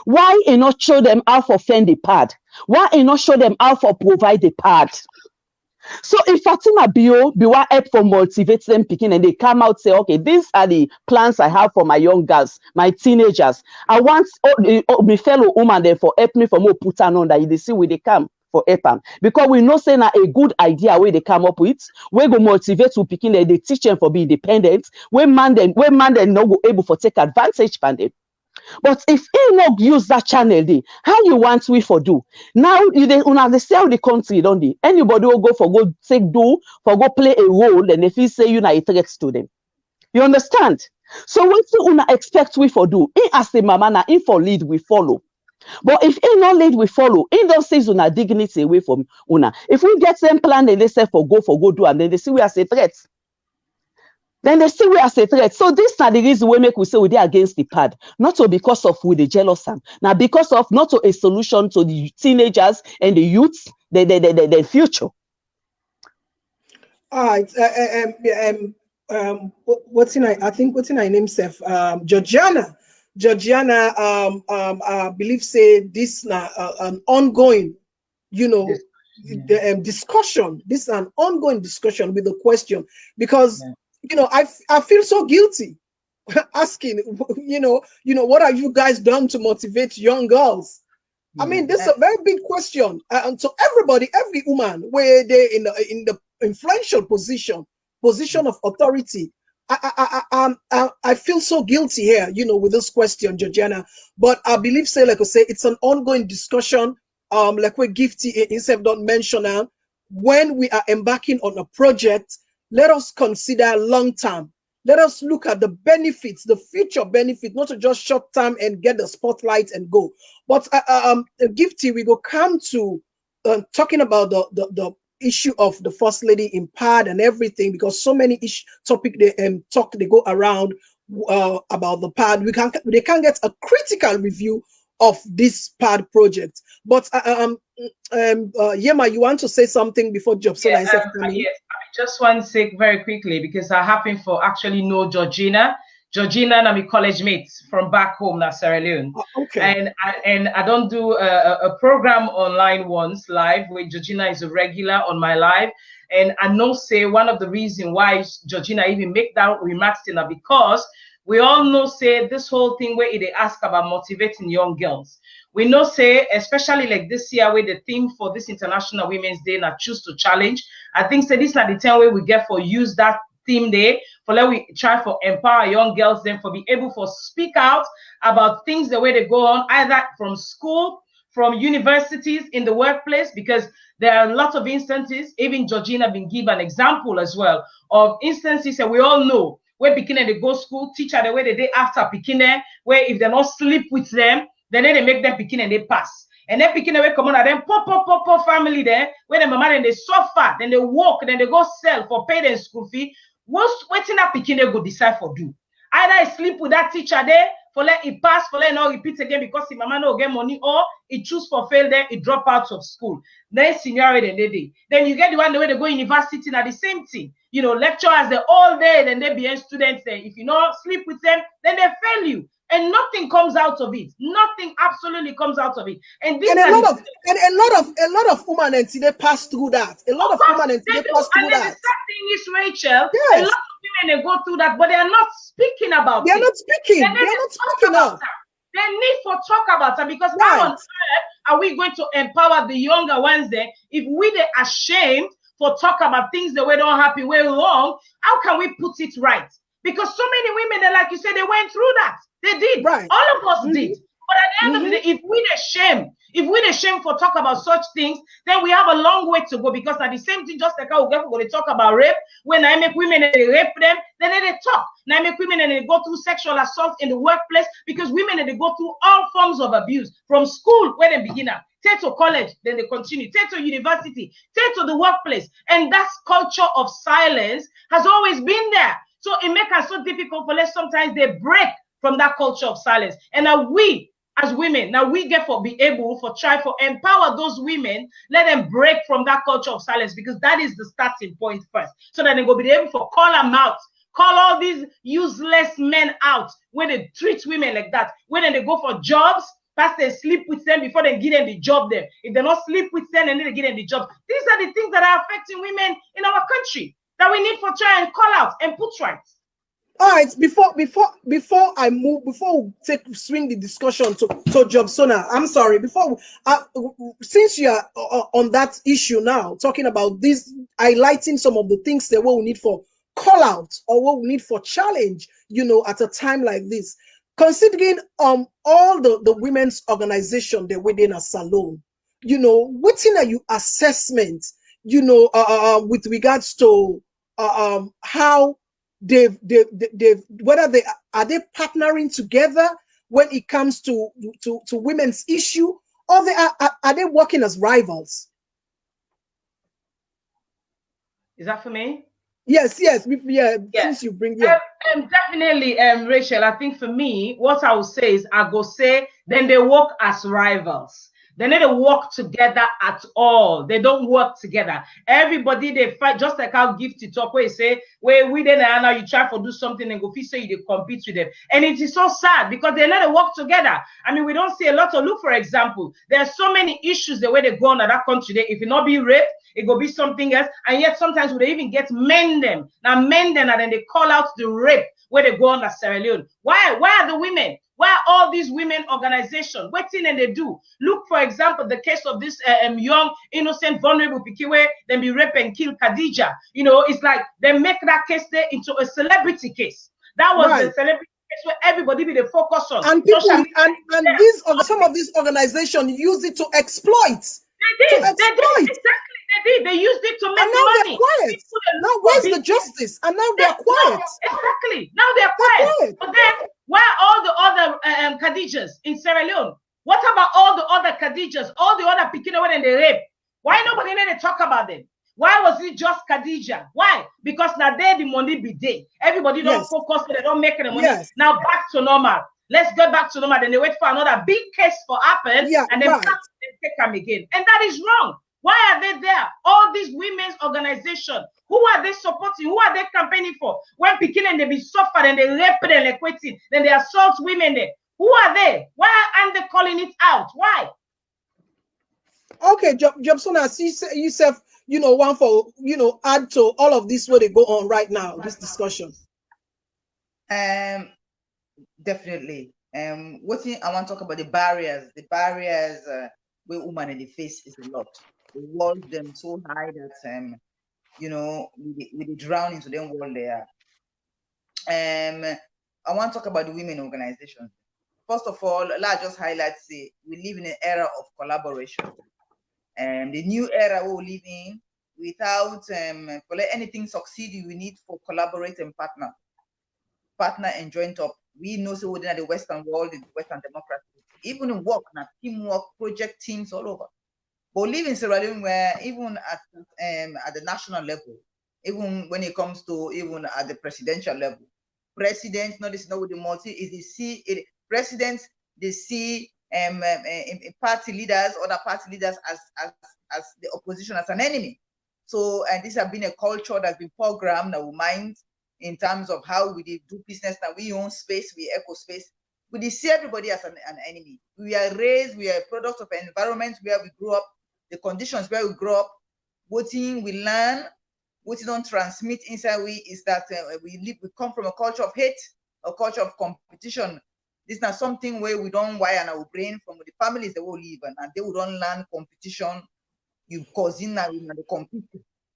Why you not show them how for fend the pad? Why you not show them how for provide the pad? So if Fatima Bio be what help for motivate them picking and they come out say, okay, these are the plans I have for my young girls, my teenagers. I want my fellow woman there for help me for more put on that they see where they come for help. Because we know saying a good idea where they come up with, we go motivate to picking they teach them for be independent, when man then no go able for take advantage from them. But if he not use that channel, how you want we for do? Now you they sell the country, don't they? Anybody will go go play a role, and if he say you not a threat to them. You understand? So what you una expect we for do? He as the mama na in for lead we follow. But if he not lead we follow, he don't say una dignity away from una. If we get them plan and they say for go do, and then they see we as a threat. Then they see we as a threat. So this is the reason we make we say we dey against the pad. Not so because of we the jealous am. Now because of not to a solution to the teenagers and the youths, the future. All right. What's in I think what's in her name self? Georgiana. I believe say this na an ongoing, discussion. This is an ongoing discussion with the question because. I feel so guilty asking, what have you guys done to motivate young girls? I mean, this is a very big question. And so everybody, every woman, where they in the influential position of authority, I feel so guilty here, with this question, Georgiana. But I believe, like I say, it's an ongoing discussion. Like what Gifty himself don't mention now, when we are embarking on a project. Let us consider long term. Let us look at the benefits, the future benefit, not to just short term and get the spotlight and go. But Gifty, we go come to talking about the issue of the First Lady in PAD and everything, because so many topic they go around about the PAD. They can get a critical review of this PAD project. But Yema, you want to say something before Jobson? Yes, just one sec very quickly, because I happen for actually know Georgina and I'm a college mate from back home in Sierra Leone. Okay. And I don't do a program online once live where Georgina is a regular on my live. And I know say one of the reasons why Georgina even make that remarks in her, because we all know say this whole thing where they ask about motivating young girls. We know say, especially like this year where the theme for this International Women's Day na choose to challenge. I think say this is not the time where we get for use that theme day for let we try for empower young girls then for be able for speak out about things the way they go on, either from school, from universities, in the workplace, because there are a lot of instances, even Georgina been give an example as well of instances that we all know where beginning they go school, teacher the way they day after beginning, where if they not sleep with them, then they make them begin and they pass. And then begin away come on and then pop family there, where the mama then they suffer, then they walk, then they go sell for pay their school fee. What's waiting that begin they go decide for do? Either I sleep with that teacher there for let it pass, for let it not repeat again because the mama no get money, or it choose for fail there, it drop out of school. Then seniority then they day. Then you get the one the way they go university now the same thing. Lecturers they all day, then they be students there. If you not sleep with them, then they fail you. And nothing comes out of it. Nothing absolutely comes out of it. And this a lot of women and they pass through that. A lot of women and they pass through that. And the sad thing is, Rachel, yes. A lot of women they go through that, but they are not speaking about it. They are not speaking. They are not speaking up. They need to talk about it, because right. How on earth are we going to empower the younger ones there if we are ashamed for talk about things the way don't happen way wrong? How can we put it right? Because so many women, they, like you said, they went through that. They did. Right. All of us did. But at the end of the day, if we're ashamed for talk about such things, then we have a long way to go, because at the same thing, just like how we're going to talk about rape, when I make women and they rape them, then they talk. Now I make women and they go through sexual assault in the workplace, because women and they go through all forms of abuse from school where they begin at. Take to college, then they continue. Take to university, take to the workplace. And that culture of silence has always been there. So it makes us so difficult for us. Sometimes they break from that culture of silence. And now we, as women, now we get for be able for try for empower those women, let them break from that culture of silence, because that is the starting point first. So that they go be able for call them out, call all these useless men out when they treat women like that, when they go for jobs, Pass they sleep with them before they give them the job there. If they not sleep with them, and then they give them the job. These are the things that are affecting women in our country that we need for try and call out and put right. All right, before I move, before we swing the discussion to Jobsona, I'm sorry. Since you are on that issue now, talking about this, highlighting some of the things that what we need for call out or what we need for challenge, at a time like this, considering all the women's organization they're within a salon, what's in your assessment, with regards to how they've whether they are partnering together when it comes to women's issue, or are they working as rivals? Is that for me? Yes. Since you bring definitely, Rachel. I think for me, what I would say is I go say then they work as rivals. They need to work together at all. They don't work together. Everybody, they fight, just like how Gifty talk, where you say, where we then now you try to do something and go feel say you compete with them. And it is so sad because they need to work together. I mean, we don't see a lot of, look, for example, there are so many issues the way they go on at that country. If it not be rape, it will be something else. And yet sometimes we even get men them. Now men them and then they call out the rape where they go on at Sierra Leone. Why are the women? Why are all these women organizations waiting and they do? Look, for example, the case of this young, innocent, vulnerable Pikiwe, then be raped and kill Khadija. It's like they make that case there into a celebrity case. That was the celebrity case where everybody be the focus on. And people, and some of these organizations use it to exploit. They did. Exactly. They did. They used it to make money. And now they're quiet. Now where's the justice? And now they're quiet. Exactly. Now they're quiet. But then, where are all the other Khadijas in Sierra Leone? What about all the other Khadijas, all the other Pikino when they rape? Why nobody need to talk about them? Why was it just Khadija? Why? Because now there the money be there. Everybody don't focus, they don't make the money. Now back to normal. Let's go back to normal. Then they wait for another big case for happen, and then they take them again. And that is wrong. Why are they there? All these women's organizations, who are they supporting? Who are they campaigning for? When Pekin and they be suffered and they rape and they quitting, then they assault women there. Who are they? Why aren't they calling it out? Why? Okay, Jobsona, you said, one for, add to all of this where they go on right now, this discussion. Definitely. What I want to talk about the barriers where women in the face is a lot. They wall them so high that we drown into them wall there. I want to talk about the women organizations. First of all, let's just highlight we live in an era of collaboration. The new era we live in, without for let anything succeed, we need for collaborate and partner and joint up. We know so within the Western world, in Western democracy, even in work, now teamwork, project teams all over. But live in Sierra Leone, where even at the national level, even when it comes to even at the presidential level, presidents, not this, with the multi is the presidents, they see party leaders, other party leaders as the opposition, as an enemy. So, and this has been a culture that's been programmed in our minds in terms of how we do business. Now we own space, we echo space. We see everybody as an enemy. We are raised, we are products of an environment where we grew up, the conditions where we grow up, what we learn, what we don't transmit inside is that we come from a culture of hate, a culture of competition. This is not something where we don't wire in our brain from the families that will live and they will don't learn competition. You cousin now, they compete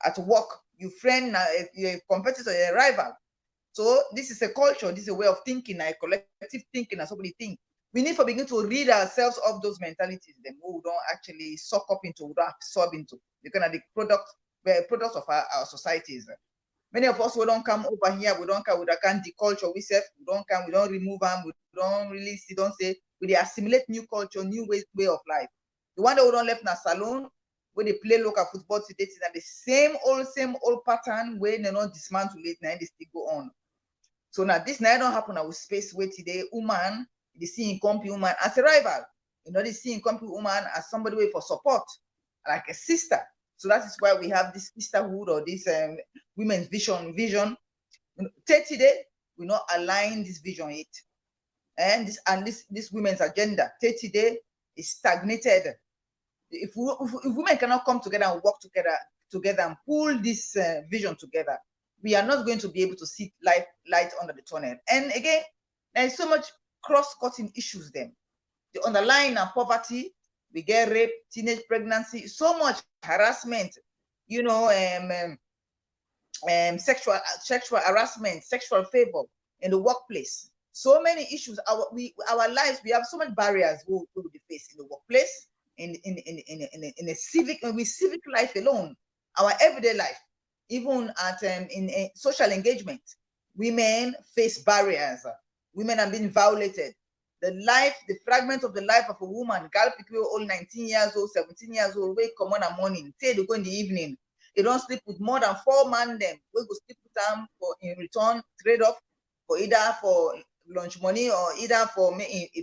at work. You friend, you're a competitor, you're a rival. So this is a culture, this is a way of thinking, a collective thinking, as somebody think. We need to begin to rid ourselves of those mentalities, them who don't actually suck up into, who don't absorb into. They're kind of the products of our societies. Many of us, we don't come over here, we don't come, we can't deculture, we don't remove them, we don't really see, don't say, we assimilate new culture, new way of life. The one that we don't left in a salon, where they play local football today, is the same old pattern where they not dismantle it, now they still go on. So now this now don't happen our space where today, woman, they see in company woman as a rival. They see in company woman as somebody wait for support, like a sister. So that is why we have this sisterhood or this women's vision. Today, we not align this vision yet. and this women's agenda 30 day is stagnated. If women cannot come together and work together and pull this vision together, we are not going to be able to see light under the tunnel. And again, there's so much cross-cutting issues then. The underlying poverty, we get rape, teenage pregnancy, so much harassment, you know, sexual harassment, sexual favor in the workplace. So many issues. Our lives, we have so many barriers we face in the workplace, in a civic life alone, our everyday life, even at in social engagement. Women face barriers. Women are being violated. The fragment of the life of a woman, girl pikin old 19 years old, 17 years old, wake come on a morning, say they go in the evening. They don't sleep with more than 4 men them. We go sleep with them for in return, trade off for either for lunch money or either for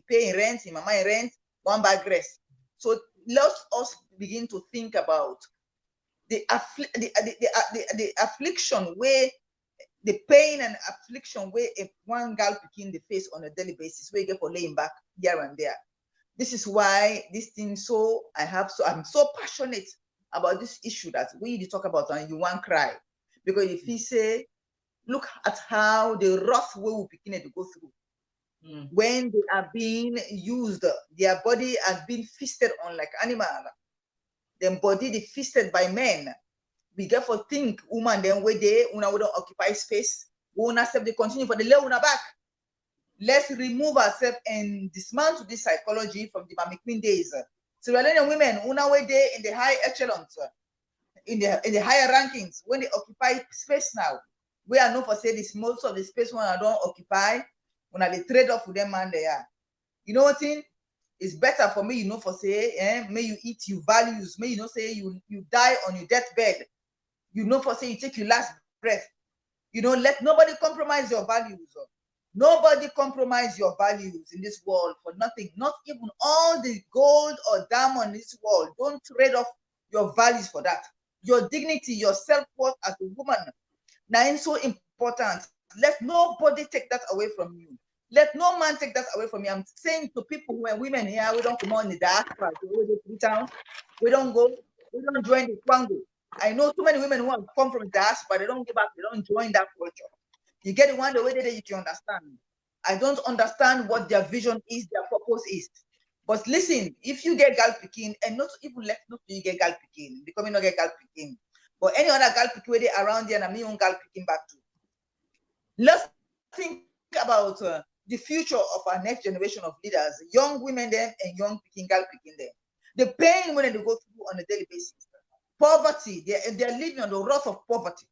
paying rent, in mama rent, one bag rest. So let us begin to think about the affliction where the pain and affliction where one girl picking the face on a daily basis, where you get for laying back here and there. This is why this thing I'm so passionate about this issue that we talk about and you won't cry. Because if you say, look at how the rough way we begin to go through. When they are being used, their body has been feasted on like animal. Their body they feasted by men. We get for think woman then where they una don't occupy space. Una self they continue for the lay una back. Let's remove ourselves and dismantle this psychology from the Mami Queen days. So we're letting women una where they in the high echelons, in the higher rankings, when they occupy space now. We are known for say this most of the space when I don't occupy, when I trade off with them man they are. You know what thing? It's better for me, you know, for say, may you eat your values, may you know say you die on your deathbed. You know, for say you take your last breath. You know, let nobody compromise your values. Nobody compromise your values in this world for nothing. Not even all the gold or diamond in this world. Don't trade off your values for that. Your dignity, your self-worth as a woman. Now, it's so important. Let nobody take that away from you. Let no man take that away from you. I'm saying to people who are women here, we don't come on the diaspora, we don't go, we don't join the Kwango. I know too many women who have come from diaspora, they don't give up, they don't join that culture. You get the one the way that you can understand. I don't understand what their vision is, their purpose is. But listen, if you get gal picking, and not even let not you get gal picking, becoming not get gal picking, but any other gal picking where they around there and me own gal picking back to. Let's think about the future of our next generation of leaders, young women then and young picking gal picking them. The pain when they go through on a daily basis. Poverty, they're living on the wrath of poverty.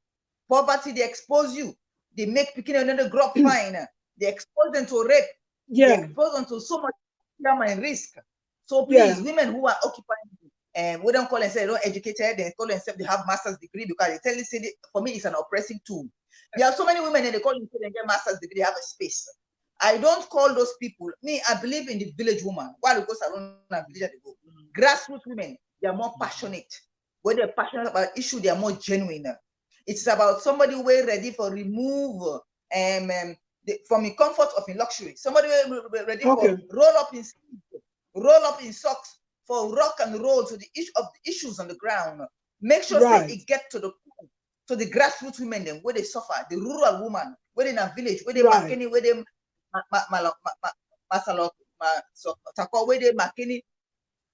Poverty, they expose you. They make picking another grow up fine. They expose them to rape. Yeah. They expose them to so much harm and risk. So please, women who are occupying, we don't call themselves they don't educated, they call themselves they have master's degree because they tell you, for me, it's an oppressing tool. There are so many women and they call themselves they get master's degree, they have a space. I don't call those people, me, I believe in the village woman. While it goes around a village, they go. Grassroots women, they are more passionate. When they're passionate about issue, they are more genuine. It's about somebody who is ready for remove from the comfort of a luxury. Somebody ready for roll up in socks for rock and roll to the issues on the ground. Make sure that it get to the grassroots women them where they suffer, the rural woman, where in a village, where they makini, where they where they makini,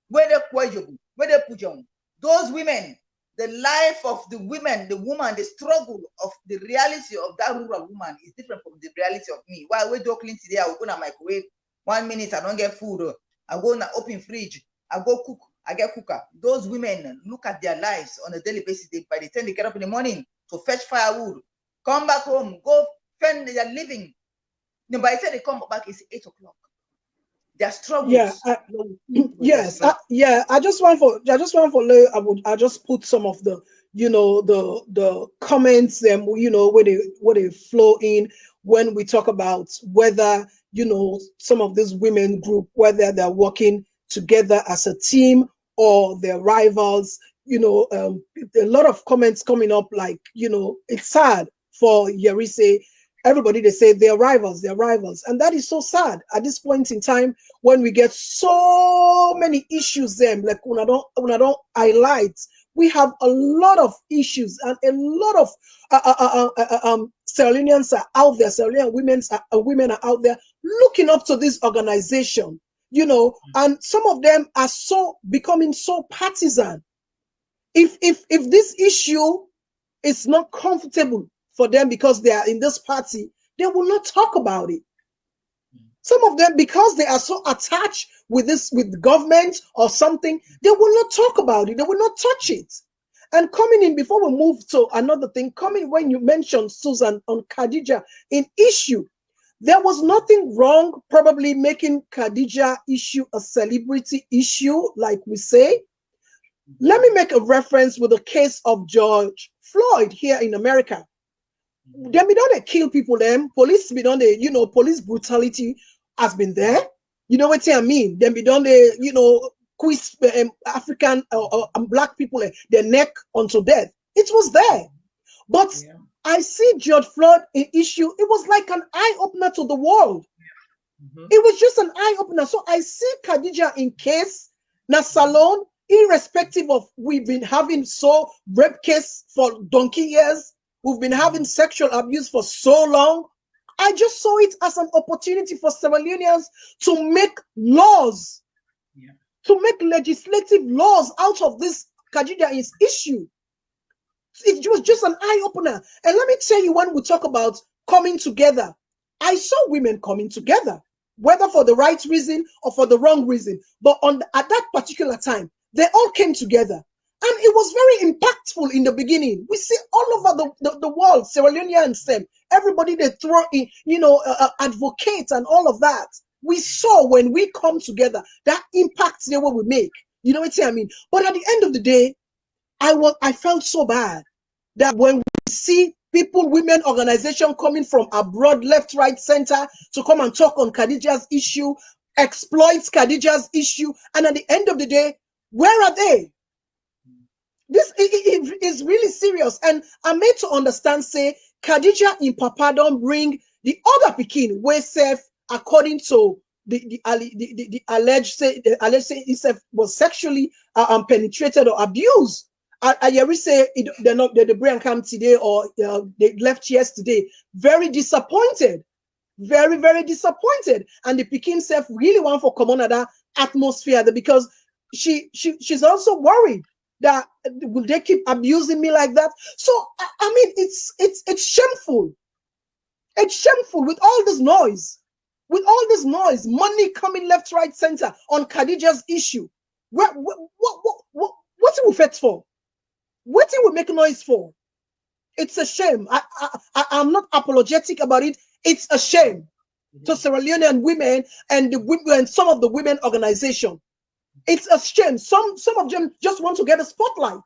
where they kwajobu, where they pujong. Those women, the life of the women, the woman, the struggle of the reality of that rural woman is different from the reality of me. While we're talking today, I will go to microwave. 1 minute, I don't get food. I go in the open fridge. I go cook. I get cooker. Those women look at their lives on a daily basis. By the time they get up in the morning to fetch firewood, come back home, go fend their living. Then by the time they come back, it's 8 o'clock. Their struggles. I just want for I just put some of the the comments where they flow in when we talk about whether some of these women group, whether they're working together as a team or they're rivals. A lot of comments coming up like it's sad for Yerise Everybody, they say they're rivals, and that is so sad at this point in time when we get so many issues. Them like when I don't highlight, we have a lot of issues, and a lot of Sierra Leoneans are out there. Sierra Leonean women are out there looking up to this organization, you know, and some of them are becoming so partisan. If this issue is not comfortable for them because they are in this party, they will not talk about it. Some of them, because they are so attached with government or something, they will not talk about it. They will not touch it. And coming in, before we move to another thing, coming when you mentioned, Susan, on Khadija in issue, there was nothing wrong probably making Khadija issue a celebrity issue, like we say. Let me make a reference with the case of George Floyd here in America. Them be don't kill people, police be don't police brutality has been there. You know what I mean? Them be don't quiz African and black people their neck onto death. It was there. But yeah. I see George Floyd issue, it was like an eye-opener to the world. It was just an eye-opener. So I see Khadija in case, na salon, irrespective of we've been having rape case for donkey years, we've been having sexual abuse for so long. I just saw it as an opportunity for Sierra Leoneans to make laws, to make legislative laws out of this Khadija issue. It was just an eye-opener. And let me tell you, when we talk about coming together, I saw women coming together, whether for the right reason or for the wrong reason. But at that particular time, they all came together. And it was very impactful in the beginning. We see all over the world, Sierra Leoneans, everybody they throw in, advocates and all of that. We saw when we come together, that impact there what we make. You know what I mean? But at the end of the day, I felt so bad that when we see people, women organization coming from abroad, left, right, center, to come and talk on Khadija's issue, exploits Khadija's issue, and at the end of the day, where are they? This is really serious, and I'm made to understand, say, Khadija in Papa don't bring the other Pekin, where self, according to the alleged say himself was sexually penetrated or abused. I say they're not the brain come today or they left yesterday. Very disappointed, very, very disappointed. And the Pekin self really want for come on that atmosphere because she's also worried that will they keep abusing me like that. So I mean it's shameful. It's shameful with all this noise. With all this noise, money coming left, right, center on Khadija's issue. What it will fetch for? What it will make noise for? It's a shame. I'm not apologetic about it. It's a shame to Sierra Leonean women and the women and some of the women organization. It's a shame. Some of them just want to get a spotlight.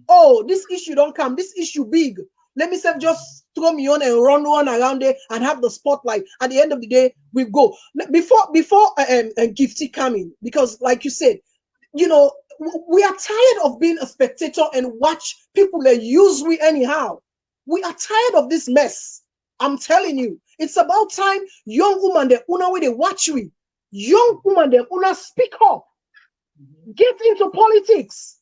Oh, this issue don't come. This issue big. Let me just throw me on and run one around there and have the spotlight. At the end of the day, we go. Before Gifty coming, because like you said, we are tired of being a spectator and watch people that use we anyhow. We are tired of this mess. I'm telling you, it's about time young woman that una way they watch we. Young woman that una speak up. Get into politics.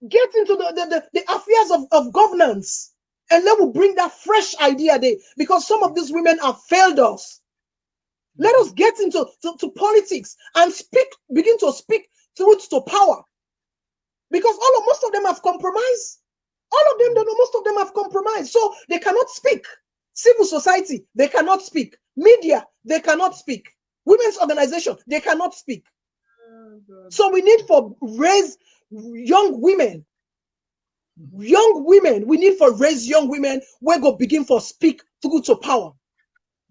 Get into the affairs of governance. And let us bring that fresh idea there, because some of these women have failed us. Let us get into politics and begin to speak truth to power. Because most of them have compromised. Most of them have compromised. So they cannot speak. Civil society, they cannot speak. Media, they cannot speak. Women's organization, they cannot speak. So we need to raise young women. Young women, we need to raise young women where go begin for speak through to power.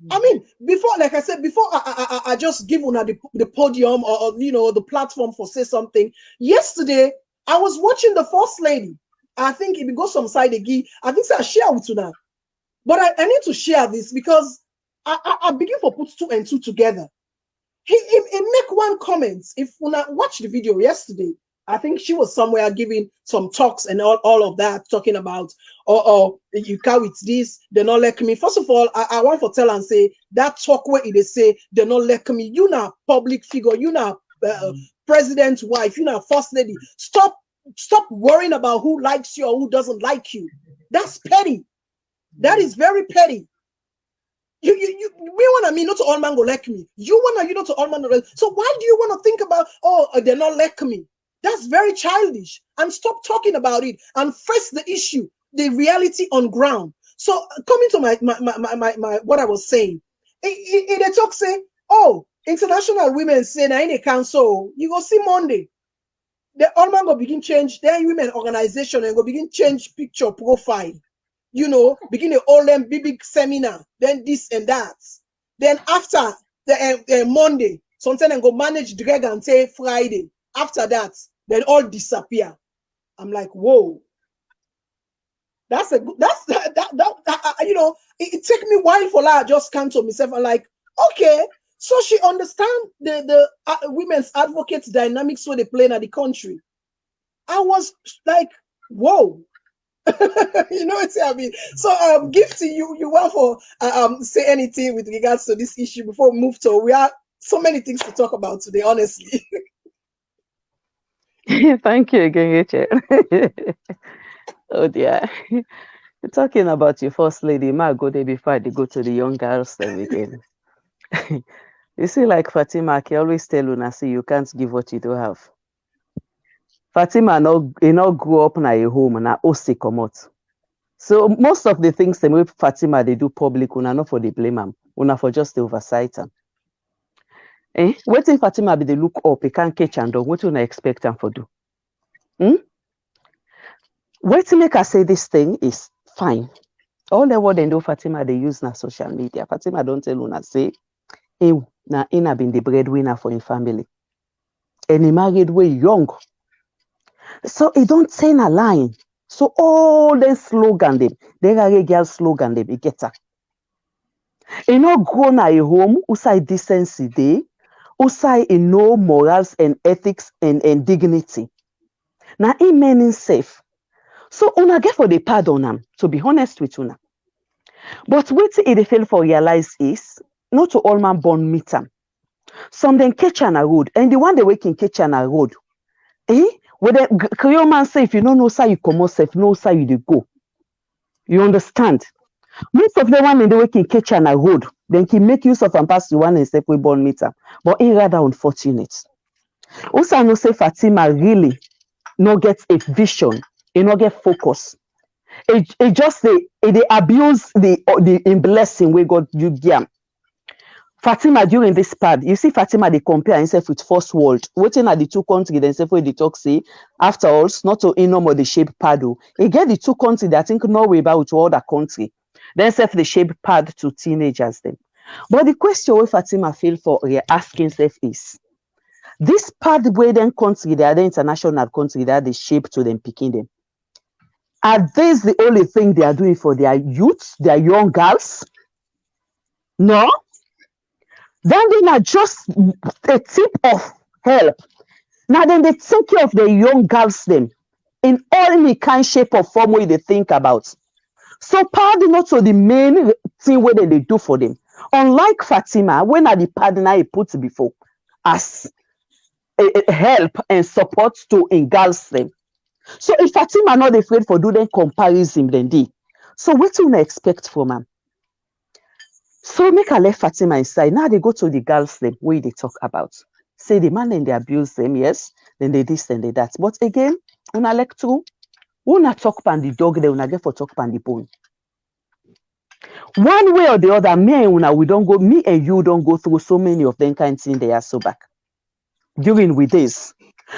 I mean, before, like I said, before I just give una the podium or the platform for say something. Yesterday, I was watching the First Lady. I think if it goes some side again, I think I share with you now. But I need to share this because I begin to put two and two together. He make one comment. If una watch the video yesterday, I think she was somewhere giving some talks and all of that, talking about, oh, you can't with this, they not like me. First of all, I want to tell and say that talk where they say they not like me. You not public figure, you not president's wife, you not first lady. Stop worrying about who likes you or who doesn't like you. That's petty. That is very petty. We want to me not to all man go like me. You want to not to all man go like. So why do you want to think about, oh, they're not like me? That's very childish. And stop talking about it and face the issue, the reality on ground. So coming to my what I was saying, they talk say, oh, International Women's Day in the council, you go see Monday. The all man go begin change their women organization and go begin change picture profile. You know, begin a all them big seminar, then this and that. Then after the Monday, sometimes I go manage drag and say Friday. After that, then all disappear. I'm like, whoa. That's you know, it took me a while for that. I just come to myself and like, okay, so she understand the women's advocates dynamics where they play in the country. I was like, whoa. You know what I mean? So Gift, you want for say anything with regards to this issue before we move to, we have so many things to talk about today, honestly. Thank you again, Rachel. Oh dear. You're talking about your first lady. Might go there before they go to the young girls then again. You see, like Fatima, I can always tell Una, see, you can't give what you don't have. Fatima not grew up in a home and also come out. So most of the things the way Fatima they do public, Una not for the blame them, Una for just the oversight them. What if Fatima be they look up, he can't catch and do, what do I expect them for do? What to make her say this thing is fine. All the what they do, Fatima, they use na social media. Fatima don't tell Una say, hey, na Ina been the breadwinner for his family. And he married way young. So he don't say a line. So all the slogan them, they are girl slogan them, he get her. He not grown at a home, who say decency day, who say in no morals and ethics and dignity. Now he meaning safe. So Una get for the pardon him, to be honest with Una. But what they fail for realize is not to all man born meet them. Some then catch on a road, and the one they wake in catch on a road. Where the Creole man say if you don't know say you come out safe, no say you go. You understand? Most of the one in the way can catch on a road, then can make use of and pass the one and say we born meter. But he rather unfortunate. Also, I know say Fatima really no get a vision, he no get focus. It just they abuse the in blessing we God you give. Fatima during this part, you see Fatima they compare himself with first world. Waiting at the two countries, then say for the talk say after all, not to in the shape paddle. He get the two countries that I think Norway about to other country. Then self the shape pad to teenagers then. But the question where Fatima feel for asking self is this pad way then country, they are the international country that they shape to them picking them. Are these the only thing they are doing for their youth, their young girls? No. Then they are just a tip of help. Now then they take care of the young girls them in any kind, shape or form way they think about. So pardon not to the main thing where they do for them. Unlike Fatima, when are the partner he put before as a help and support to engulf them. So if Fatima not afraid for doing comparison then they. So what do you expect from them? So make I left Fatima inside. Now they go to the girls them where they talk about. Say the man and they abuse them, yes. Then they this and they that. But again, una like true. Una talk pan the dog, they una get for talk pan the bone. One way or the other, me and you don't go through so many of them kind of things they are so back. During with this.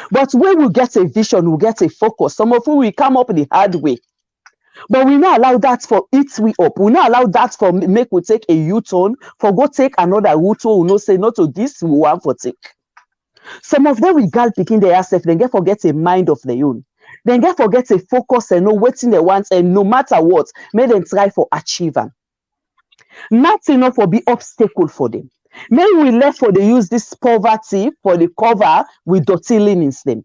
But when we get a vision, we get a focus. Some of you will come up the hard way. But we not allow that for it we up. We not allow that for make we take a U-turn, for go take another route, we no say not to this we want for take. Some of them will gal picking their self, then get forget a mind of their own. Then get forget a focus and know what they want, and no matter what, may them try for achieve them. Not enough for be obstacle for them. Maybe we left for they use this poverty for the cover with dirty linens them.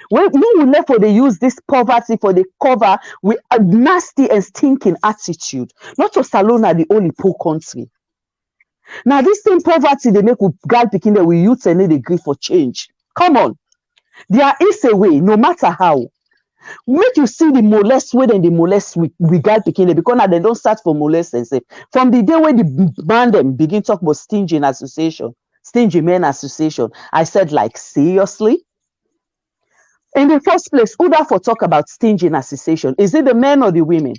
When we left for they use this poverty for the cover with a nasty and stinking attitude. Not to Salone are the only poor country. Now this same poverty they make with girl picking that we youth and they grieve for change. Come on. There is a way, no matter how. Make you see the molest way than the molest with girl picking because now they don't start for molest and say from the day when the man them begin talk about stingy association, stingy men association. I said, like, seriously? In the first place, who that for talk about stingy association? Is it the men or the women?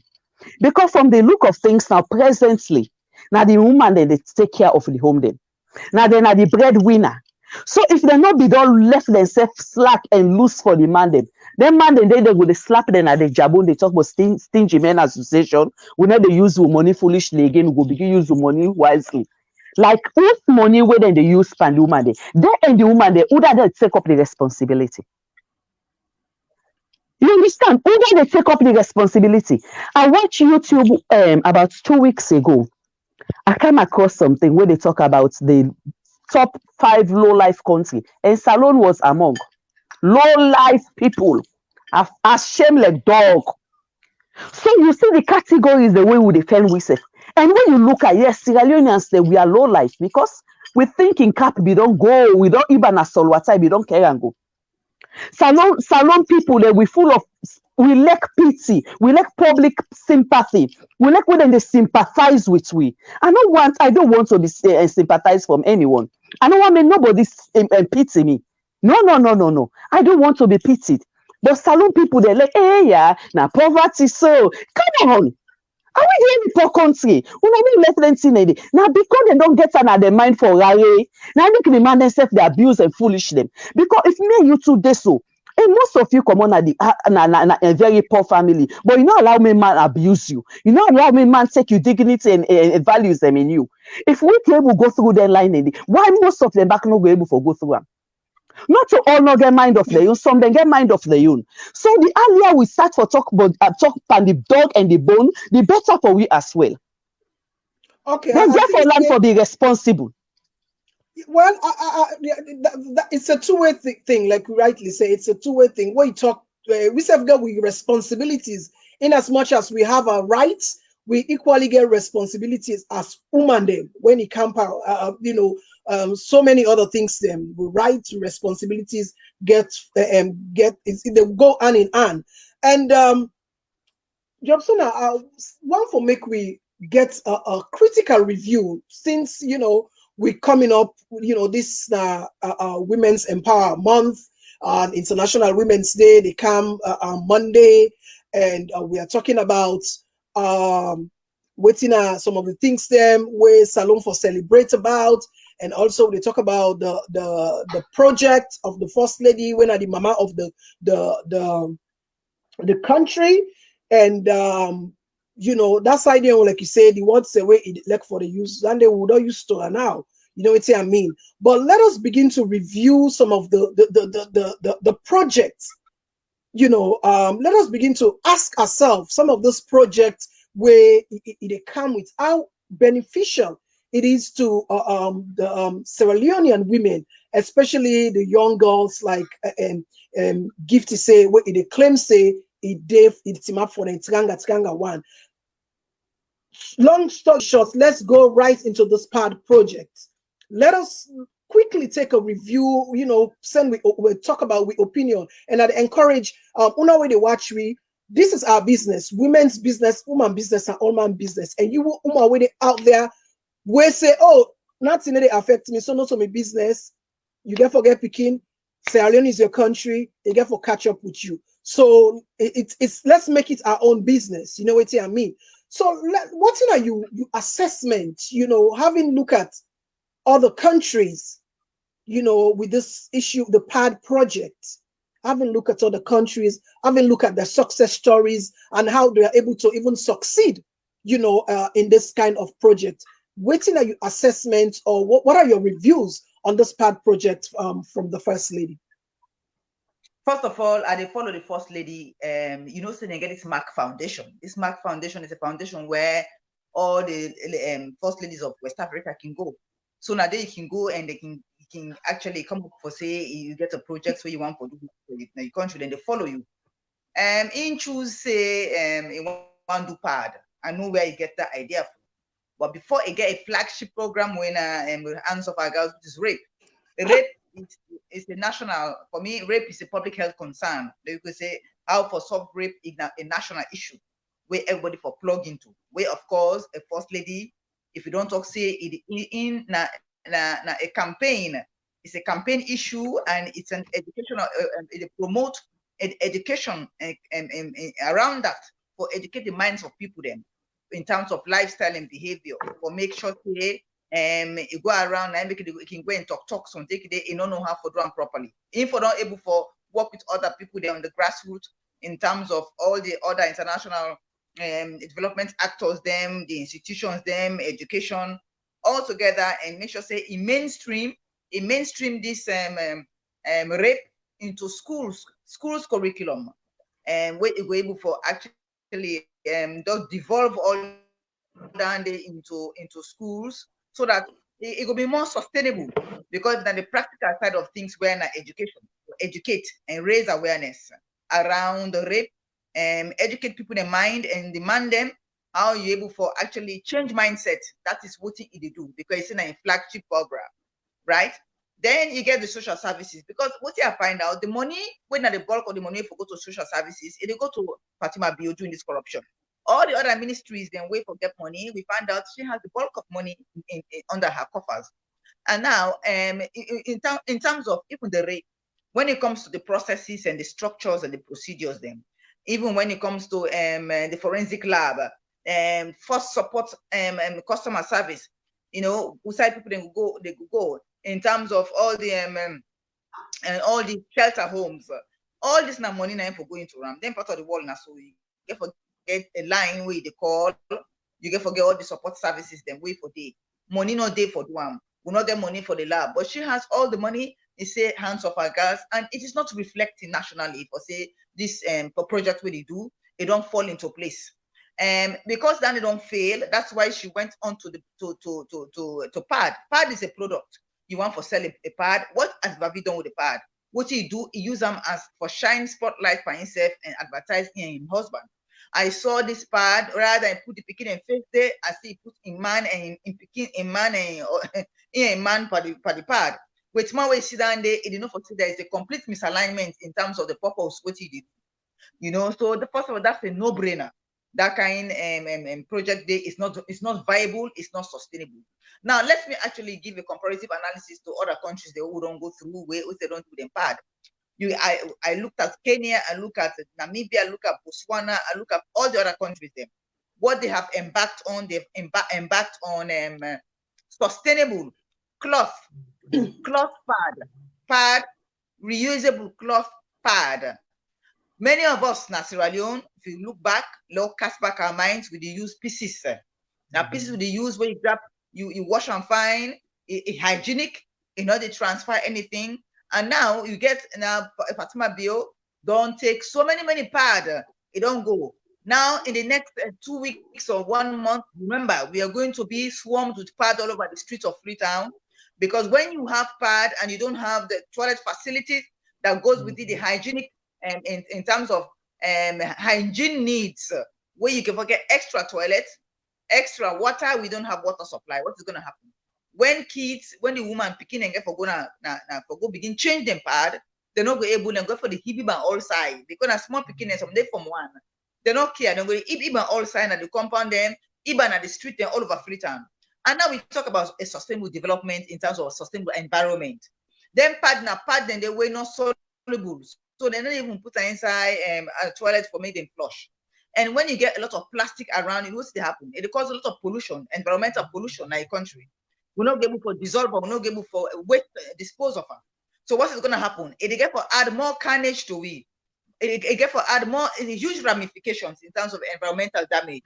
Because from the look of things now, presently, now the woman they take care of the home then. Now they're the breadwinner. So if they not be done left themselves slack and loose for the man then man they go slap them at the jabon. They talk about stingy men association. We know they use money foolishly again. We go begin use money wisely. Like what money where then they use spend the woman they and the woman who that they take up the responsibility. You understand? Who that they take up the responsibility. I watched YouTube about 2 weeks ago. I came across something where they talk about the top 5 low life country, and Salone was among low life people, ashamed like dog. So you see the categories the way we defend we say, and when you look at yes, Sierra Leoneans say we are low life because we think in cap we don't go, we don't even a solwata, we don't care and go. Salone people we full of. We lack pity. We lack public sympathy. We lack when they sympathize with we. I don't want to be sympathize from anyone. I don't want nobody pity me. No. I don't want to be pitied. But Salone people, they're like, hey, yeah, now poverty. So come on. Are we the poor country? We don't let them see it. Now because they don't get another mind for rare. Now look the man themselves they abuse and foolish them. Because if me and you two do so. And most of you come on at a very poor family, but you not allow me man abuse you. You not allow me man take your dignity and values them in you. If we can able go through that line, why most of them back not go able to go through them? Not to all not get mind of their own, some then get mind of their own. So the earlier we start for talk about the dog and the bone, the better for we as well. Okay. Then therefore land for be responsible. Well, it's a two-way thing, like we rightly say. It's a two-way thing. When you talk, we have got responsibilities. In as much as we have our rights, we equally get responsibilities as women. When it comes out, so many other things. Them rights, responsibilities they go hand in hand. And Jobsona, one for make we get a critical review since we're coming up, this Women's Empower Month, International Women's Day. They come on Monday, and we are talking about waiting some of the things them where Salone for celebrate about, and also they talk about the project of the First Lady when are the mama of the country, and that's idea like you said, the words the way it like for the use and they would not use to now. You know what I mean? But let us begin to review some of the projects. Let us begin to ask ourselves some of those projects where it come with how beneficial it is to the Sierra Leonean women, especially the young girls like Gifty say where it claim say it team up for the Tiganga one. Long story short, let's go right into this PAD project. Let us quickly take a review, we'll talk about with opinion, and I'd encourage una way they watch we. This is our business, women's business, woman business, and all man business. And you will way out there where say, oh, nothing they affect me, so not on my business. You get forget picking. Sierra Leone is your country, they get for catch up with you. So it's let's make it our own business. You know what I mean? So what are you assessment, having look at other countries, with this issue, the PAD project, having look at other countries, having look at their success stories and how they are able to even succeed, in this kind of project. Waiting at your assessment or what are your reviews on this PAD project from the First Lady? First of all, I follow the First Lady. So they get this MAC Foundation. This MAC Foundation is a foundation where all the First Ladies of West Africa can go. So now they can go and they can can actually come up for, say, you get a project where you want to do in your country, then they follow you. In choose, say, in one do pad. I know where you get that idea from. But before you get a flagship program when with Hands of Our Girls, which is rape. Rape is a national, for me, rape is a public health concern. You could say how for solve rape is a national issue where everybody for plug into. Where, of course, a first lady, if you don't talk, say it in a campaign, it's a campaign issue and it's an educational, it promote education around that for educate the minds of people then in terms of lifestyle and behavior, for make sure say you go around and make it, you can go and talk some take it, you don't know how to do them properly. If you're not able for work with other people there on the grassroots in terms of all the other international development actors, them, the institutions, them, education, all together, and make sure say in mainstream this rape into schools curriculum, and where you go able for actually just devolve all down there into schools so that it will be more sustainable, because then the practical side of things where in education, educate and raise awareness around the rape, educate people in mind and demand them how you able for actually change mindset. That is what it do, because it's in a flagship program, right? Then you get the social services, because what you find out, the money, when the bulk of the money for go to social services, it go to Fatima Bio doing this corruption. All the other ministries then wait for get money. We find out she has the bulk of money under her coffers. And now, in terms of even the rate, when it comes to the processes and the structures and the procedures, then even when it comes to the forensic lab, first support customer service, you know, side people they go in terms of all the and all the shelter homes, all this now money now for going to RAM. Then part of the world now, so you get forget a line where they call, you get forget all the support services, then wait for day. Money not day for one. We not get money for the lab, but she has all the money. It's say Hands of Our Girls, and it is not reflecting nationally for say this for project where they do, it don't fall into place. Because then it don't fail, that's why she went on to the to pad. Pad is a product. You want for sell a pad. What has Bavi done with the pad? What he do, he use them as for shine spotlight for himself and advertise him husband. I saw this pad rather than put the picking in face there, I see put in man and in picking in man and in a man for the pad. Which my way sit down there, it did not foresee there is a complete misalignment in terms of the purpose what he did. You know, so the first of all, that's a no-brainer. That kind project there is not viable, it's not sustainable. Now let me actually give a comparative analysis to other countries they who don't go through where they don't do them pad. I looked at Kenya, I look at Namibia, I look at Botswana, I look at all the other countries there. What they have embarked on, they've embarked on sustainable cloth pad, reusable cloth pad. Many of us, in Sierra Leone, if you look back, cast back our minds, we use pieces. Now pieces we use where you grab, you wash and fine, it hygienic, you know, they transfer anything. And now you get now Fatima Bio don't take so many pad, it don't go. Now in the next 2 weeks or 1 month, remember we are going to be swarmed with pad all over the streets of Freetown, because when you have pad and you don't have the toilet facilities that goes with it, the hygienic in terms of hygiene needs, where you can forget extra toilets, extra water, we don't have water supply. What is going to happen? When the woman picking and get for go begin change them pad, they're not going able and go for the hibib and all side. Because a small picking and some day from one, they're not care. They're going to hibib and all side at the compound, then even at the street, then all over Freetown. And now we talk about a sustainable development in terms of a sustainable environment. Then pad, then they were not soluble. So they don't even put inside a toilet for make them flush. And when you get a lot of plastic around, you know what's happen? It causes a lot of pollution, environmental pollution in a country. We're not able for dissolve, we're not able for waste dispose of them. So what is going to happen? It get for add more carnage to we. It get for add more huge ramifications in terms of environmental damage.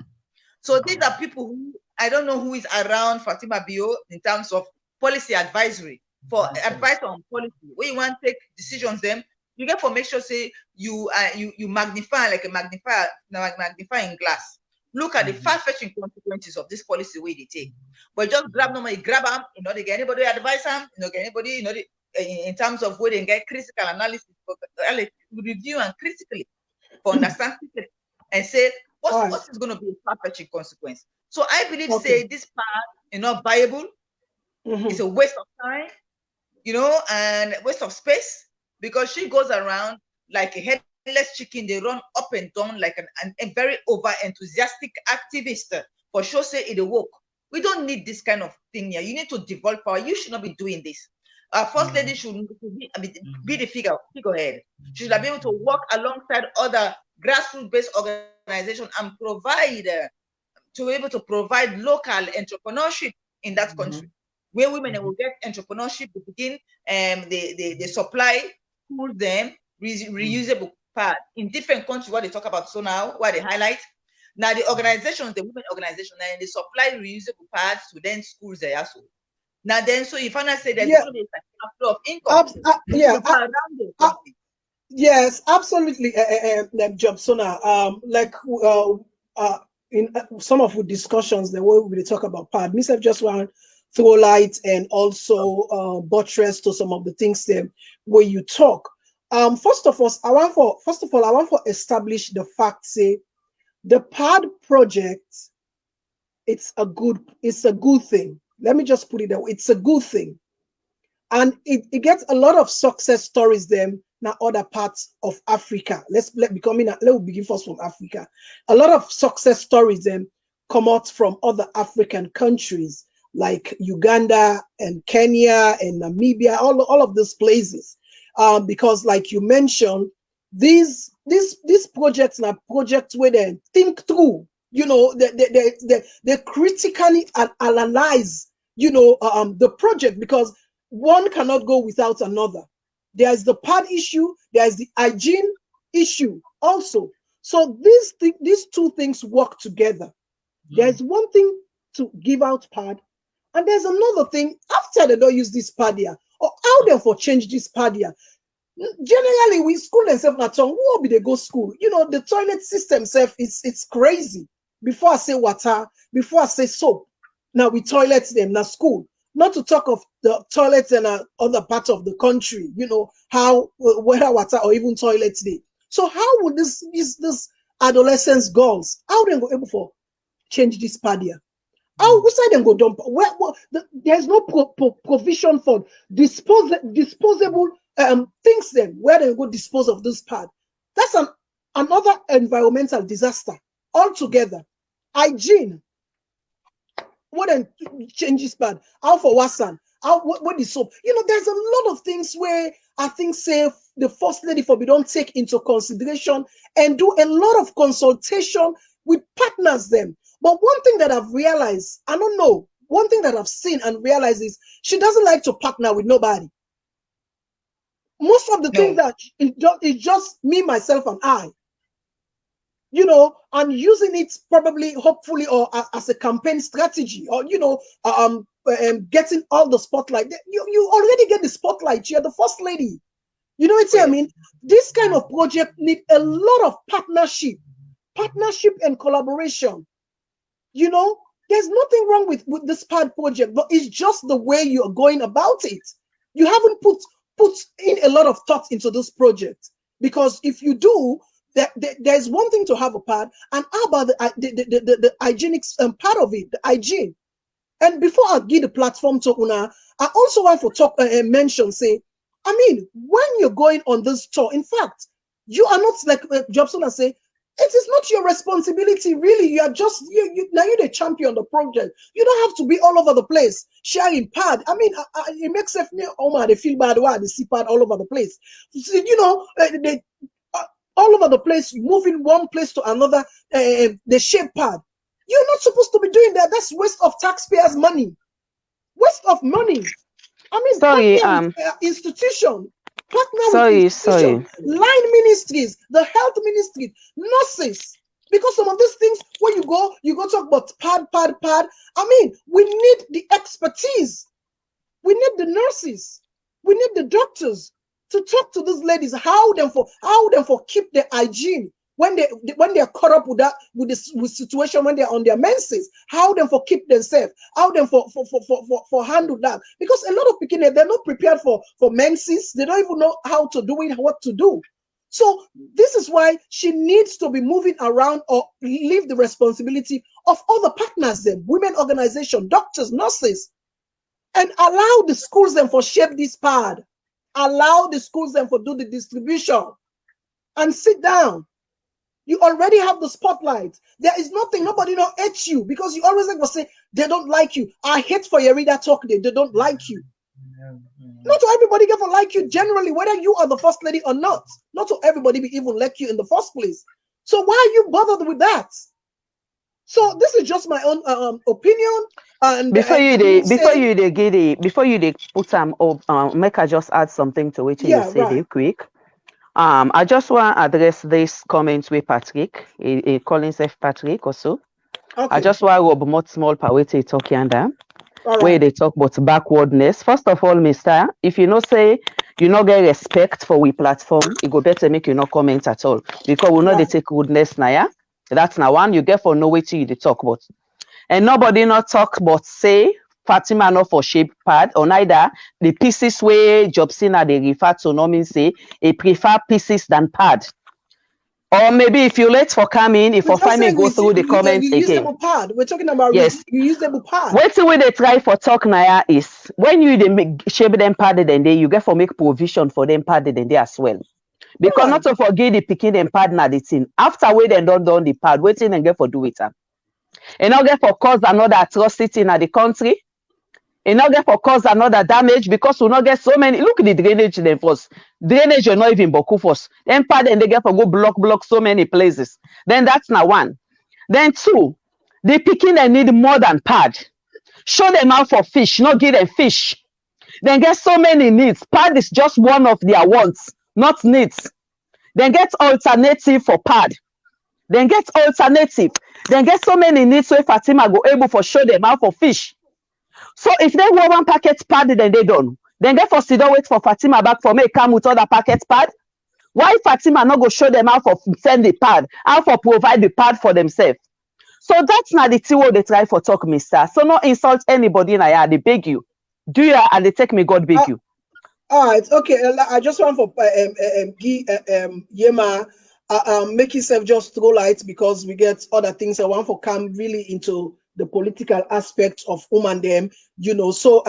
So these are people who, I don't know who is around Fatima Bio in terms of policy advisory, for advice on policy. Where you want to take decisions, them you get for make sure say you magnify like a magnifying glass. look at the far-fetching consequences of this policy way they take. But just grab them, grab them, they get anybody advise them, get anybody, in terms of where they get critical analysis, review and critically for understand and say what is going to be a far-fetching consequence. So I believe say this part is not viable. It's a waste of time, and waste of space, because she goes around like a headless chicken. They run up and down like a very over-enthusiastic activist for sure say it work. We don't need this kind of thing here. You need to develop power. You should not be doing this. Our first lady should be the figurehead. She should be able to work alongside other grassroots-based organizations and provide local entrepreneurship in that country, where women will get entrepreneurship to begin, they supply schools them reusable pad in different countries. What they talk about so now, what they highlight now, the organizations, the women organization, and they supply reusable pads to then schools there also. Now then, so if I say there's going to be a flow of income, yes, absolutely, Jobsona. In some of the discussions, the way we talk about pad, myself just want to throw light and also buttress to some of the things there where you talk. First of all, I want to establish the fact, say the pad project, it's a good thing. Let me just put it that way. It's a good thing. And it gets a lot of success stories then in other parts of Africa. Let's begin first from Africa. A lot of success stories then come out from other African countries like Uganda and Kenya and Namibia, all of these places. Because like you mentioned, these projects are projects where they think through, they critically analyze, the project, because one cannot go without another. There's the pad issue, there's the hygiene issue also. So these two things work together. There's one thing to give out pad, and there's another thing after they don't use this pad here, or how they for change this pad here. Generally, we school themselves at home. Who will be they go school? The toilet system self it's crazy. Before I say water, before I say soap, now we toilet them now school. Not to talk of the toilets in other parts of the country. How whether water or even toilets they. So how would this adolescents girls how they go able for change this pad here? How which side them go dump? There's no provision for disposable things then where they go dispose of this pad. That's another environmental disaster altogether. Hygiene, what then changes pad? How for Wasan? What is soap? There's a lot of things where I think say the first lady for we don't take into consideration and do a lot of consultation with partners them. But one thing that I've realized, I don't know, one thing that I've seen and realized is she doesn't like to partner with nobody. Most of the things that it's just me, myself, and I. And using it probably, hopefully, or as a campaign strategy, or getting all the spotlight. You already get the spotlight. You're the first lady. You know what I mean? This kind of project need a lot of partnership and collaboration. There's nothing wrong with this pad project, but it's just the way you're going about it. You haven't put in a lot of thought into this project, because if you do, there's one thing to have a pad, and how about the hygienics part of it, the hygiene. And before I give the platform to Una, I also want to mention, say, when you're going on this tour, in fact, you are not like Jobson and say, it is not your responsibility, really. You are just now you're the champion of the project. You don't have to be all over the place sharing pad. It makes me they feel bad why they see pad all over the place. They all over the place, moving one place to another. They share pad. You're not supposed to be doing that. That's waste of taxpayers' money. Waste of money. Sorry, institution. Partner with institution, line ministries, the health ministry, nurses. Because some of these things, when you go talk about pad. We need the expertise. We need the nurses. We need the doctors to talk to these ladies, how them for keep the hygiene when they're caught up with that, with this situation, when they're on their menses, how them for keep themselves, how them for handle that. Because a lot of people, they're not prepared for menses. They don't even know how to do it, what to do. So this is why she needs to be moving around or leave the responsibility of other partners, them, women organization, doctors, nurses, and allow the schools them for shape this pad. Allow the schools them for do the distribution and sit down. You already have the spotlight. There is nothing, nobody not hate you because you always like to say they don't like you. I hate for your reader talk, they don't like you. Not to everybody get for like you generally, whether you are the first lady or not. Not to everybody be even like you in the first place. So why are you bothered with that? So this is just my own opinion. And before you put some make I just add something to what you say real quick. I just want to address this comment with Patrick. He calling himself Patrick also. Okay. I just want to rub more small power to talk yonder. Where they talk about backwardness. First of all, mister, if you not say you not get respect for we platform, it go better make you not comment at all. Because we know they take goodness now, yeah? That's now one you get for no way to you they talk about. And nobody not talk about say Fatima not for shape pad or neither the pieces where Jobsina they refer to no mean say they prefer pieces than pad. Or maybe if you late for coming, if for find me go through the comments again. Pad. We're talking about reusable pad. What's the way they try for talk now is when you they make shape them padded and they you get for make provision for them padded and they as well. Because not to forget the picking and pad na the thing. After we then don't done the pad, waiting and get for do it. And not get for cause another atrocity in the country. And not get for cause another damage because we not get so many. Look at the drainage then first. Drainage you're not even boku first. Then pad and they get for go block so many places. Then that's now one. Then two, the picking they need more than pad. Show them out for fish, not give them fish. Then get so many needs. Pad is just one of their wants, not needs. Then get alternative for pad. Then get alternative. Then get so many needs so Fatima go able for show them out for fish. So if they want one packet pad, then they don't. Then get for sit wait for Fatima back for me come with other packet pad. Why Fatima not go show them how for send the pad, how for provide the pad for themselves? So that's not the thing they try for talk, mister. So not insult anybody in here. They beg you. Do you and they take me God beg you. All right, okay. I just want for Yema make yourself just throw light because we get other things. I want for come really into the political aspect of woman them, you know. So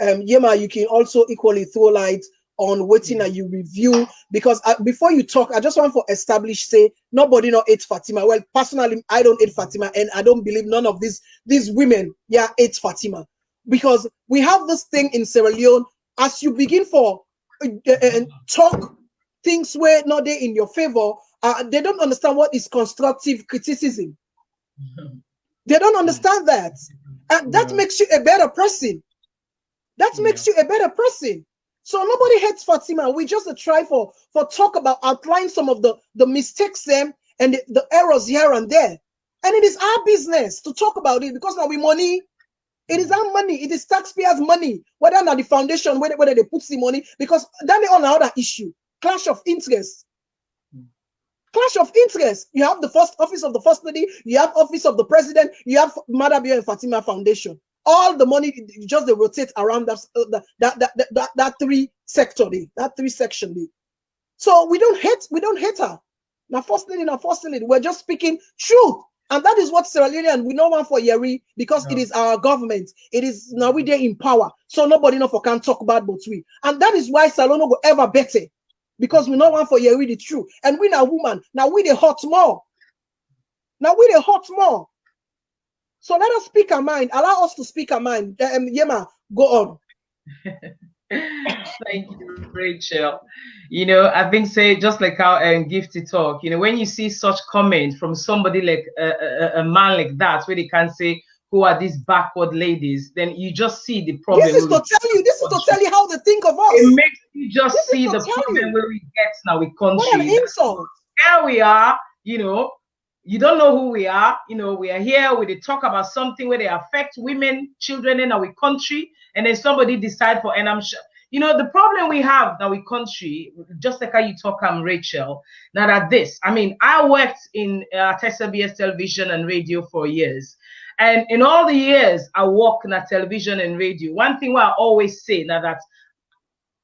Yema, you can also equally throw light on waiting that you review because before you talk, I just want to establish say nobody not hate Fatima. Well, personally, I don't hate Fatima, and I don't believe none of these women hate Fatima because we have this thing in Sierra Leone. As you begin for talk things where not they in your favor, they don't understand what is constructive criticism. They don't understand that, and that makes you a better person. That makes you a better person. So nobody hates Fatima. We just try for talk about outline some of the mistakes and the errors here and there. And it is our business to talk about it because now we money. It is our money. It is taxpayers' money. Whether not the foundation, whether they put the money, because then they on another issue. Clash of interest. Clash of interest. You have the first office of the first lady. You have office of the president. You have Madabio and Fatima Foundation. All the money just they rotate around that three sector day, that three section day. So we don't hate her. Now first lady. We're just speaking truth. And that is what Sierra Leonean we no want for Yeri because it is our government. It is now we there in power. So nobody know for can talk about but we. And that is why Salono go ever better. Because we no want for Yeri the truth. And we now woman. Now we the hot more. So let us speak our mind. Allow us to speak our mind. Yema, go on. Thank you, Rachel. You know, I think say just like how Gifty talk, you know, when you see such comment from somebody like a man like that, where they can say, who are these backward ladies, then you just see the problem. This is to tell you how they think of us. It makes you just see the problem where we get now with country. What an insult. Here we are, you know, you don't know who we are. You know, we are here, we talk about something where they affect women, children in our country, and then somebody decide for, and I'm sure, You know, the problem we have now with country, just like how you talk, Rachel, now that this, I mean, I worked in SBS television and radio for years. And in all the years I work in television and radio, one thing I always say now that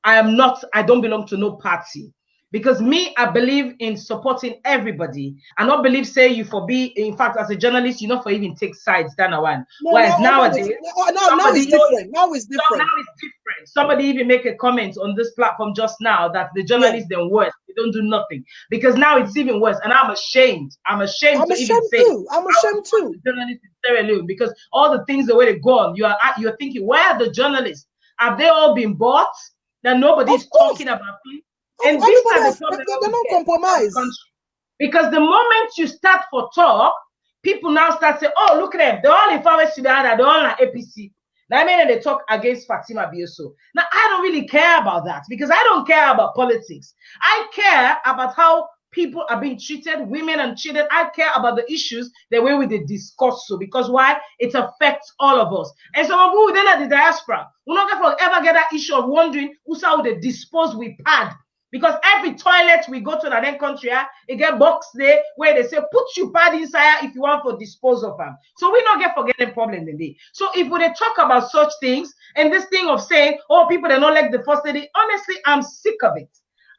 I don't belong to no party. Because me, I believe in supporting everybody. I don't believe, say, you for be, in fact, as a journalist, you not for even take sides, than one. No, Whereas nowadays, now it's different. Now it's different. Now it's different. Somebody even make a comment on this platform just now that the journalists then worse. They don't do nothing. Because now it's even worse. And I'm ashamed. I'm ashamed to even say I'm ashamed too. The journalist in Sierra Leone, because all the things the way they go on, you're thinking, where are the journalists? Have they all been bought? That nobody's talking about it? And these are the problems they don't compromise. Because the moment you start for talk, people now start saying, oh, look at them. They're all in Forest Sudan, they're all in APC. Now, I mean, they talk against Fatima Bioso. Now, I don't really care about that because I don't care about politics. I care about how people are being treated, women and children. I care about the issues, the way we discuss so. Because why? It affects all of us. And some of who then at the diaspora, we're not going to ever get that issue of wondering who's how they dispose with pad. Because every toilet we go to in that country, it get box there where they say, put your pad inside if you want to dispose of them. So we not get forgetting problem in there. So if we talk about such things and this thing of saying, oh, people they don't like the first lady, honestly, I'm sick of it.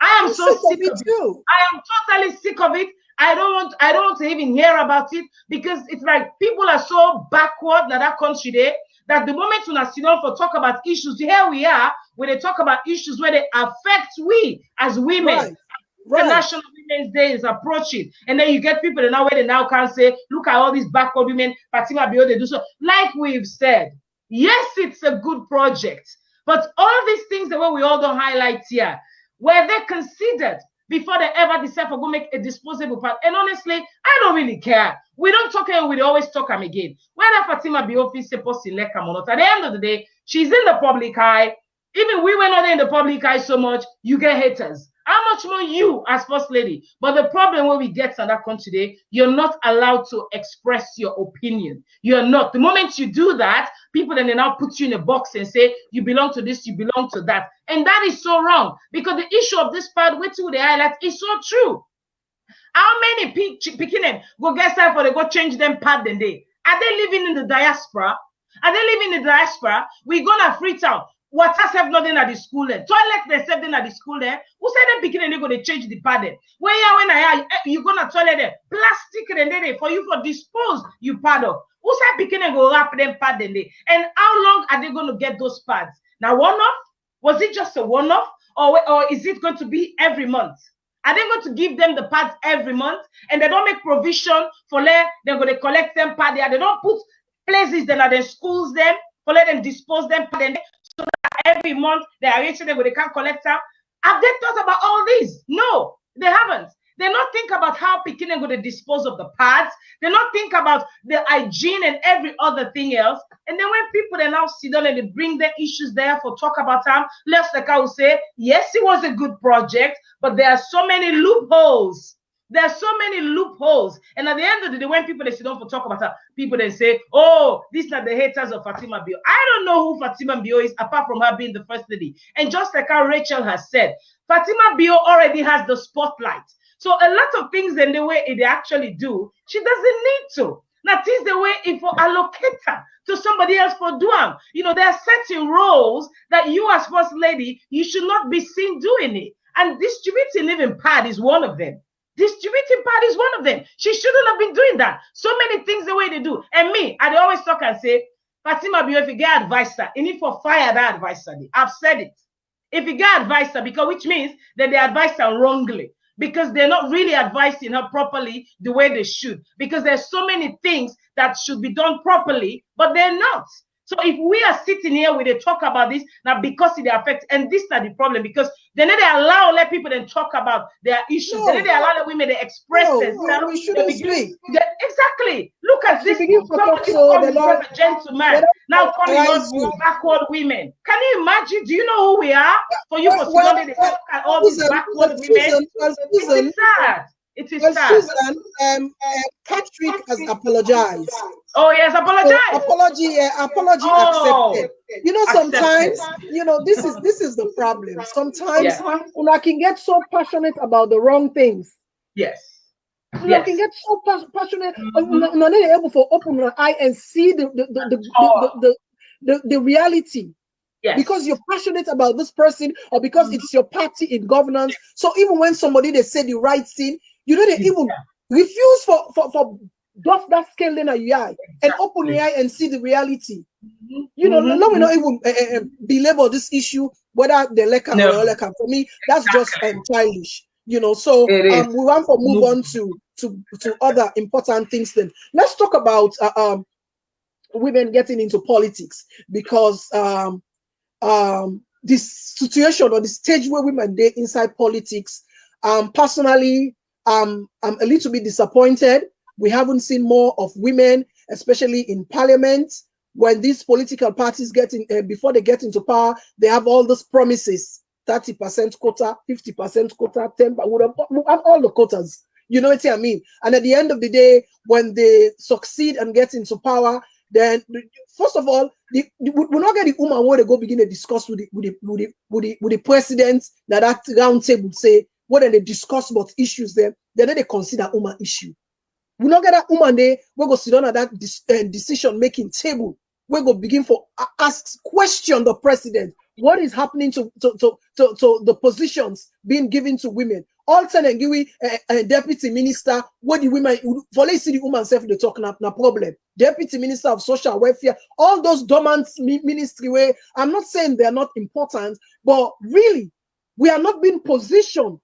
I am so sick of it too. I am totally sick of it. I don't want to even hear about it because it's like people are so backward in that country there that the moment when I sit down for talk about issues, here we are, when they talk about issues where they affect we as women. Right. International Women's Day is approaching. And then you get people that now where they now can say, look at all these backward women, Fatima Bio, they do so. Like we've said, yes, it's a good project. But all these things the way we all don't highlight here, were they considered before they ever decide for go make a disposable part? And honestly, I don't really care. We don't talk and we always talk them again. Whether Fatima Biofi supposed to let come or not, at the end of the day, she's in the public eye. Even we were not in the public eye so much, you get haters. How much more you as first lady? But the problem when we get in that country today, you're not allowed to express your opinion. You're not. The moment you do that, people then they now put you in a box and say, you belong to this, you belong to that. And that is so wrong. Because the issue of this part, which they highlight, is so true. How many people go get started for they go change them pad then they? Are they living in the diaspora? Are they living in the diaspora? We gonna Freetown. Water have nothing at the school there. Toilet they serve them at the school there. Who said them picking and they go to change the pad there? When you gonna toilet there? Plastic and they for you for dispose you pad of. Who said picking and go wrap them pad then they? And how long are they going to get those pads? Now one-off? Was it just a one-off? Or is it going to be every month? Are they going to give them the pads every month? And they don't make provision for them, they're going to collect them pad there. They don't put places that are the schools them for let them dispose them pad there. So that every month they are reaching them, they can't collect them. Have they thought about all this? No, they haven't. They not think about how Pekin are going to dispose of the pads. They not think about the hygiene and every other thing else. And then when people they now sit down and they bring their issues there for talk about them, let's like I will say, yes, it was a good project, but there are so many loopholes. There are so many loopholes. And at the end of the day, when people they sit down for talk about her, people they say, oh, these are the haters of Fatima Bio. I don't know who Fatima Bio is apart from her being the first lady. And just like how Rachel has said, Fatima Bio already has the spotlight. So a lot of things in the way they actually do, she doesn't need to. That is the way if you allocate her to somebody else for doing. You know, there are certain roles that you as first lady, you should not be seen doing it. And distributing living pad is one of them. Distributing pad is one of them. She shouldn't have been doing that. So many things the way they do. And me, I always talk and say, Fatima Bio, if you get advisor, you need for fire that advisor. I've said it. If you get advisor, because which means that they advise her wrongly. Because they're not really advising her properly the way they should. Because there's so many things that should be done properly, but they're not. So if we are sitting here where they talk about this, now because it affects, and this is the problem, because then they allow let people then talk about their issues. Then they allow the women to express themselves. We shouldn't speak. Exactly. Look at this. A gentleman now calling us backward women. Can you imagine? Do you know who we are? For you to talk at all these backward women. It's sad. It is Well, sad. Susan, Patrick has apologized. Oh, yes, apologize. Apology Oh, accepted. You know, accepted. sometimes, this is the problem. Sometimes Yeah. una can get so passionate about the wrong things. Yes. Una can Yes. get so passionate, Mhm. una not able to open your eye and see the reality. Yes. Because you're passionate about this person, or because it's your party in governance. So even when somebody they say the right thing, you know, they even refuse for dust that scale in your eye and open your eye and see the reality. You know, let me not even belabor this issue, whether they like or No, not like. For me, that's just childish. You know, so it is. we want to move on to other important things. Then let's talk about women getting into politics, because this situation or the stage where women are inside politics, personally, I'm a little bit disappointed. We haven't seen more of women, especially in parliament. When these political parties before they get into power, they have all those promises: 30% quota, 50% quota, 10%, would have all the quotas. You know what I mean? And at the end of the day, when they succeed and get into power, then first of all, we're not getting the woman where they go begin to discuss with the president, that round table say what they discuss about issues there, then they consider woman issue. We not get that woman there, we go sit down at that decision making table. We go begin for ask question the president what is happening to the positions being given to women. Alternate give we a deputy minister. What the women for let's see the woman self they talk no problem. Deputy minister of social welfare, all those dormant ministry where I'm not saying they're not important, but really we are not being positioned.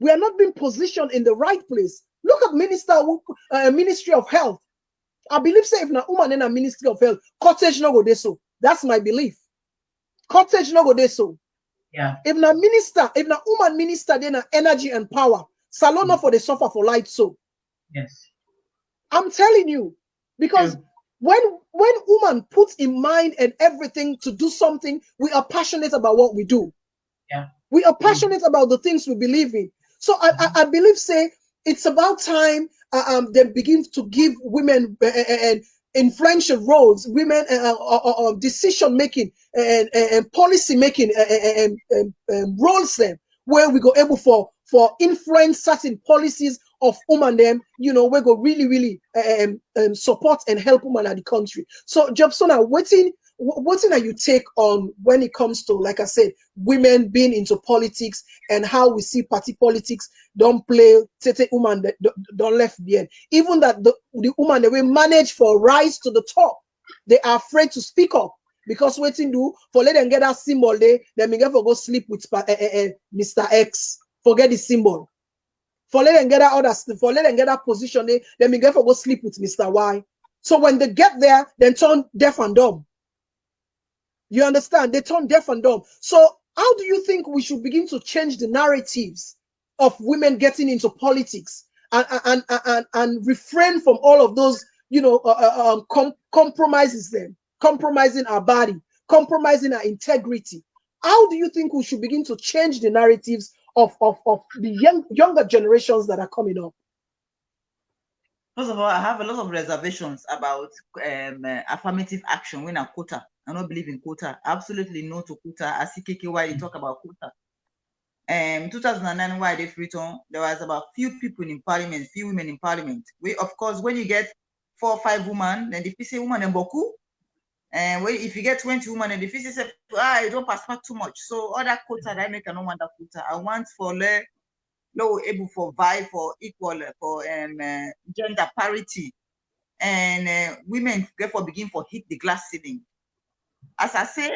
We are not being positioned in the right place. Look at Ministry of Health. I believe say if na woman in a Ministry of Health, cottage no go there so. That's my belief. Cottage no go there so. Yeah. If na woman minister, then energy and power. Salon not for the suffer for light so. Yes. I'm telling you, because when woman puts in mind and everything to do something, we are passionate about what we do. Yeah. We are passionate about the things we believe in. So I believe, say, it's about time they begin to give women influential roles, women decision making and policy making roles them, where we go able for influence certain policies of women them, we go really support and help women at the country. So Jobsona, what are you take on when it comes to, like I said, women being into politics and how we see party politics don't play tete woman that don't left behind. Even that the woman that we manage for rise to the top, they are afraid to speak up, because waiting do for let them get that symbol there, then we get for go sleep with Mr. X. Forget the symbol. For let them get that other, for let them get that position there, then we get for go sleep with Mr. Y. So when they get there, then turn deaf and dumb. You understand? They turn deaf and dumb. So how do you think we should begin to change the narratives of women getting into politics and refrain from all of those, compromises them, compromising our body, compromising our integrity? How do you think we should begin to change the narratives of the younger generations that are coming up? First of all, I have a lot of reservations about affirmative action when a quota. I don't believe in quota. Absolutely no to quota. I see KKY, you talk about quota. 2009, why they return, there was about few people in parliament, few women in parliament. Of course, when you get 4 or 5 women, then the PC woman and boku. And if you get 20 women, and the PC say, you don't pass too much. So other quota that I make, I don't want that quota. I want for low able for vie for equal for gender parity, and women therefore begin for hit the glass ceiling. As I say,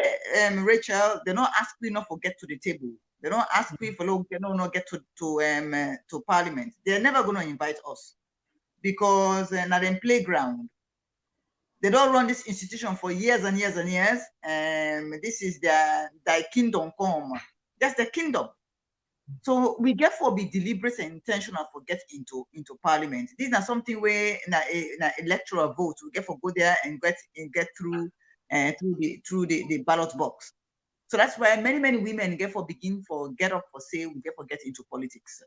Rachel, they don't ask you not for get to the table. They don't ask you for not get to parliament. They're never going to invite us, because not in playground. They don't run this institution for years and years and years. This is thy kingdom come. That's the kingdom. So we get for be deliberate and intentional for get into parliament. This is not something where in a electoral vote we get for go there and get through the ballot box. So that's why many women get for begin for get up for say we get for get into politics.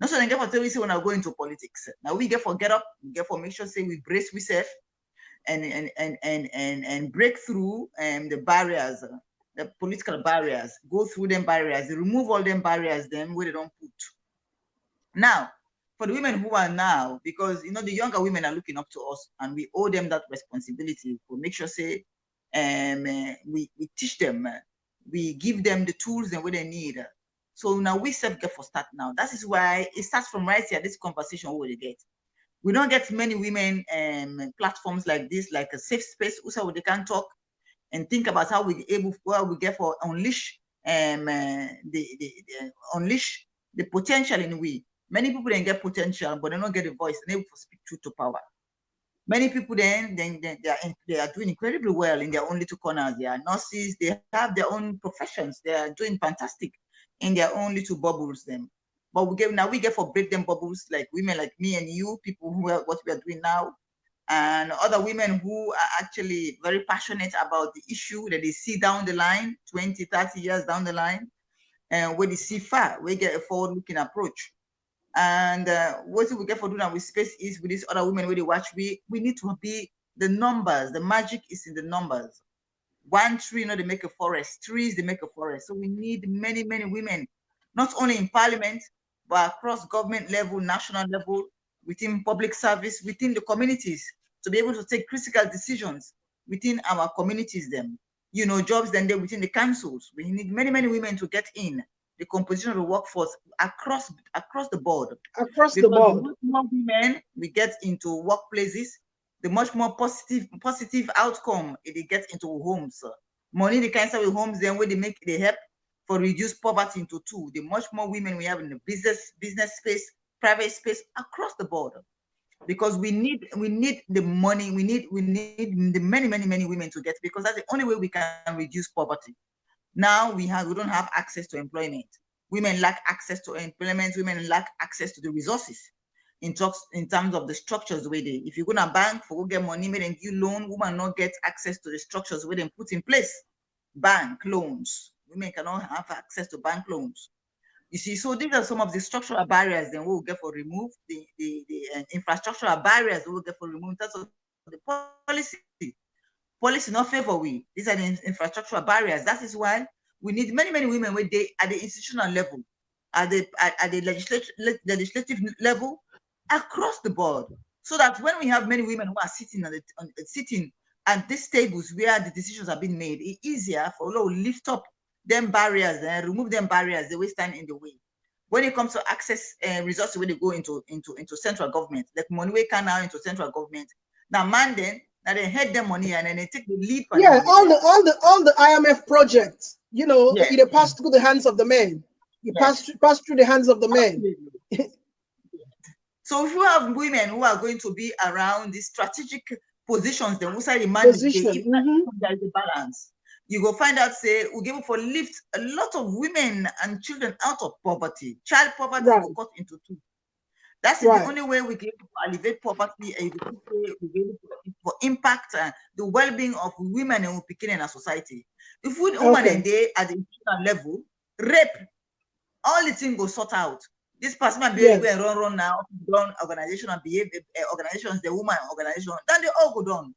Not so they get for tell we say when I go into politics. Now we get for get up, we get for make sure say we brace ourselves and break through the barriers, the political barriers, go through them barriers, remove all them barriers, them where they don't put. Now, for the women who are now, because you know the younger women are looking up to us, and we owe them that responsibility to make sure say we teach them, we give them the tools and what they need. So now we self get for start now. That is why it starts from right here, this conversation where they get. We don't get many women platforms like this, like a safe space, also where they can talk and think about how we able, well, we get for unleash unleash the potential in we. Many people then get potential, but they don't get a voice, and able to speak truth to power. Many people then they are doing incredibly well in their own little corners. They are nurses, they have their own professions, they are doing fantastic in their own little bubbles then. But we get for break them bubbles, like women like me and you, people who are what we are doing now, and other women who are actually very passionate about the issue that they see down the line, 20, 30 years down the line, and where they see far, we get a forward-looking approach. And what we get for doing with space is with these other women where they watch, we need to be the numbers. The magic is in the numbers. One tree, you know, they make a forest. Trees, they make a forest. So we need many, many women, not only in parliament, but across government level, national level, within public service, within the communities, to be able to take critical decisions within our communities then. You know, jobs then there within the councils. We need many, many women to get in the composition of the workforce across the board. Across the board. The more women we get into workplaces, the much more positive outcome it gets into homes. Money the cancer with homes, then where they help for reduce poverty into two. The much more women we have in the business space, private space, across the board. Because we need the money, we need the many women to get, because that's the only way we can reduce poverty. Now we don't have access to employment. Women lack access to employment. Women lack access to the resources in terms of the structures where they. If you go to a bank for go get money, may then give loan, women not get access to the structures where they put in place. Bank loans. Women cannot have access to bank loans. You see, so these are some of the structural barriers then we'll get for remove, the infrastructural barriers we'll get for remove in terms of the policy. Policy not favor we. These are the infrastructural barriers. That is why we need many women where they at the institutional level, at the legislative level, across the board, so that when we have many women who are sitting at these tables where the decisions are being made, it's easier for us to lift up them barriers and remove them barriers they will stand in the way. When it comes to access resources, when they go into central government, like money we can now into central government. Now man then. Now they had them money and then they take the lead. Yeah, all the IMF projects, you know, yes. It passed through the hands of the men. You yes. pass through the hands of the men. So if you have women who are going to be around these strategic positions, then we say the man there is a balance. You go find out, say, we give for lift a lot of women and children out of poverty. Child poverty will cut into two. That's the only way we can alleviate poverty and for impact the well-being of women and people in our society. If we women and they at the institutional level, rape, all the things go sort out. This person might be run now, done organizational behavior organizations, the woman organization, then they all go down.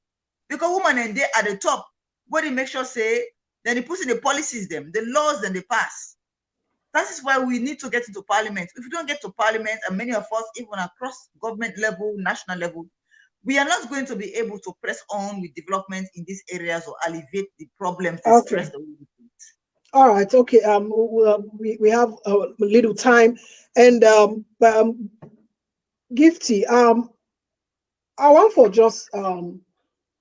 Because women and they at the top, where they make sure say, then they put in the policies them, the laws then they pass. That is why we need to get into parliament. If we don't get to parliament, and many of us, even across government level, national level, we are not going to be able to press on with development in these areas or alleviate the problems, the stress that we face. All right. Okay. We have a little time, and Gifty, I want for just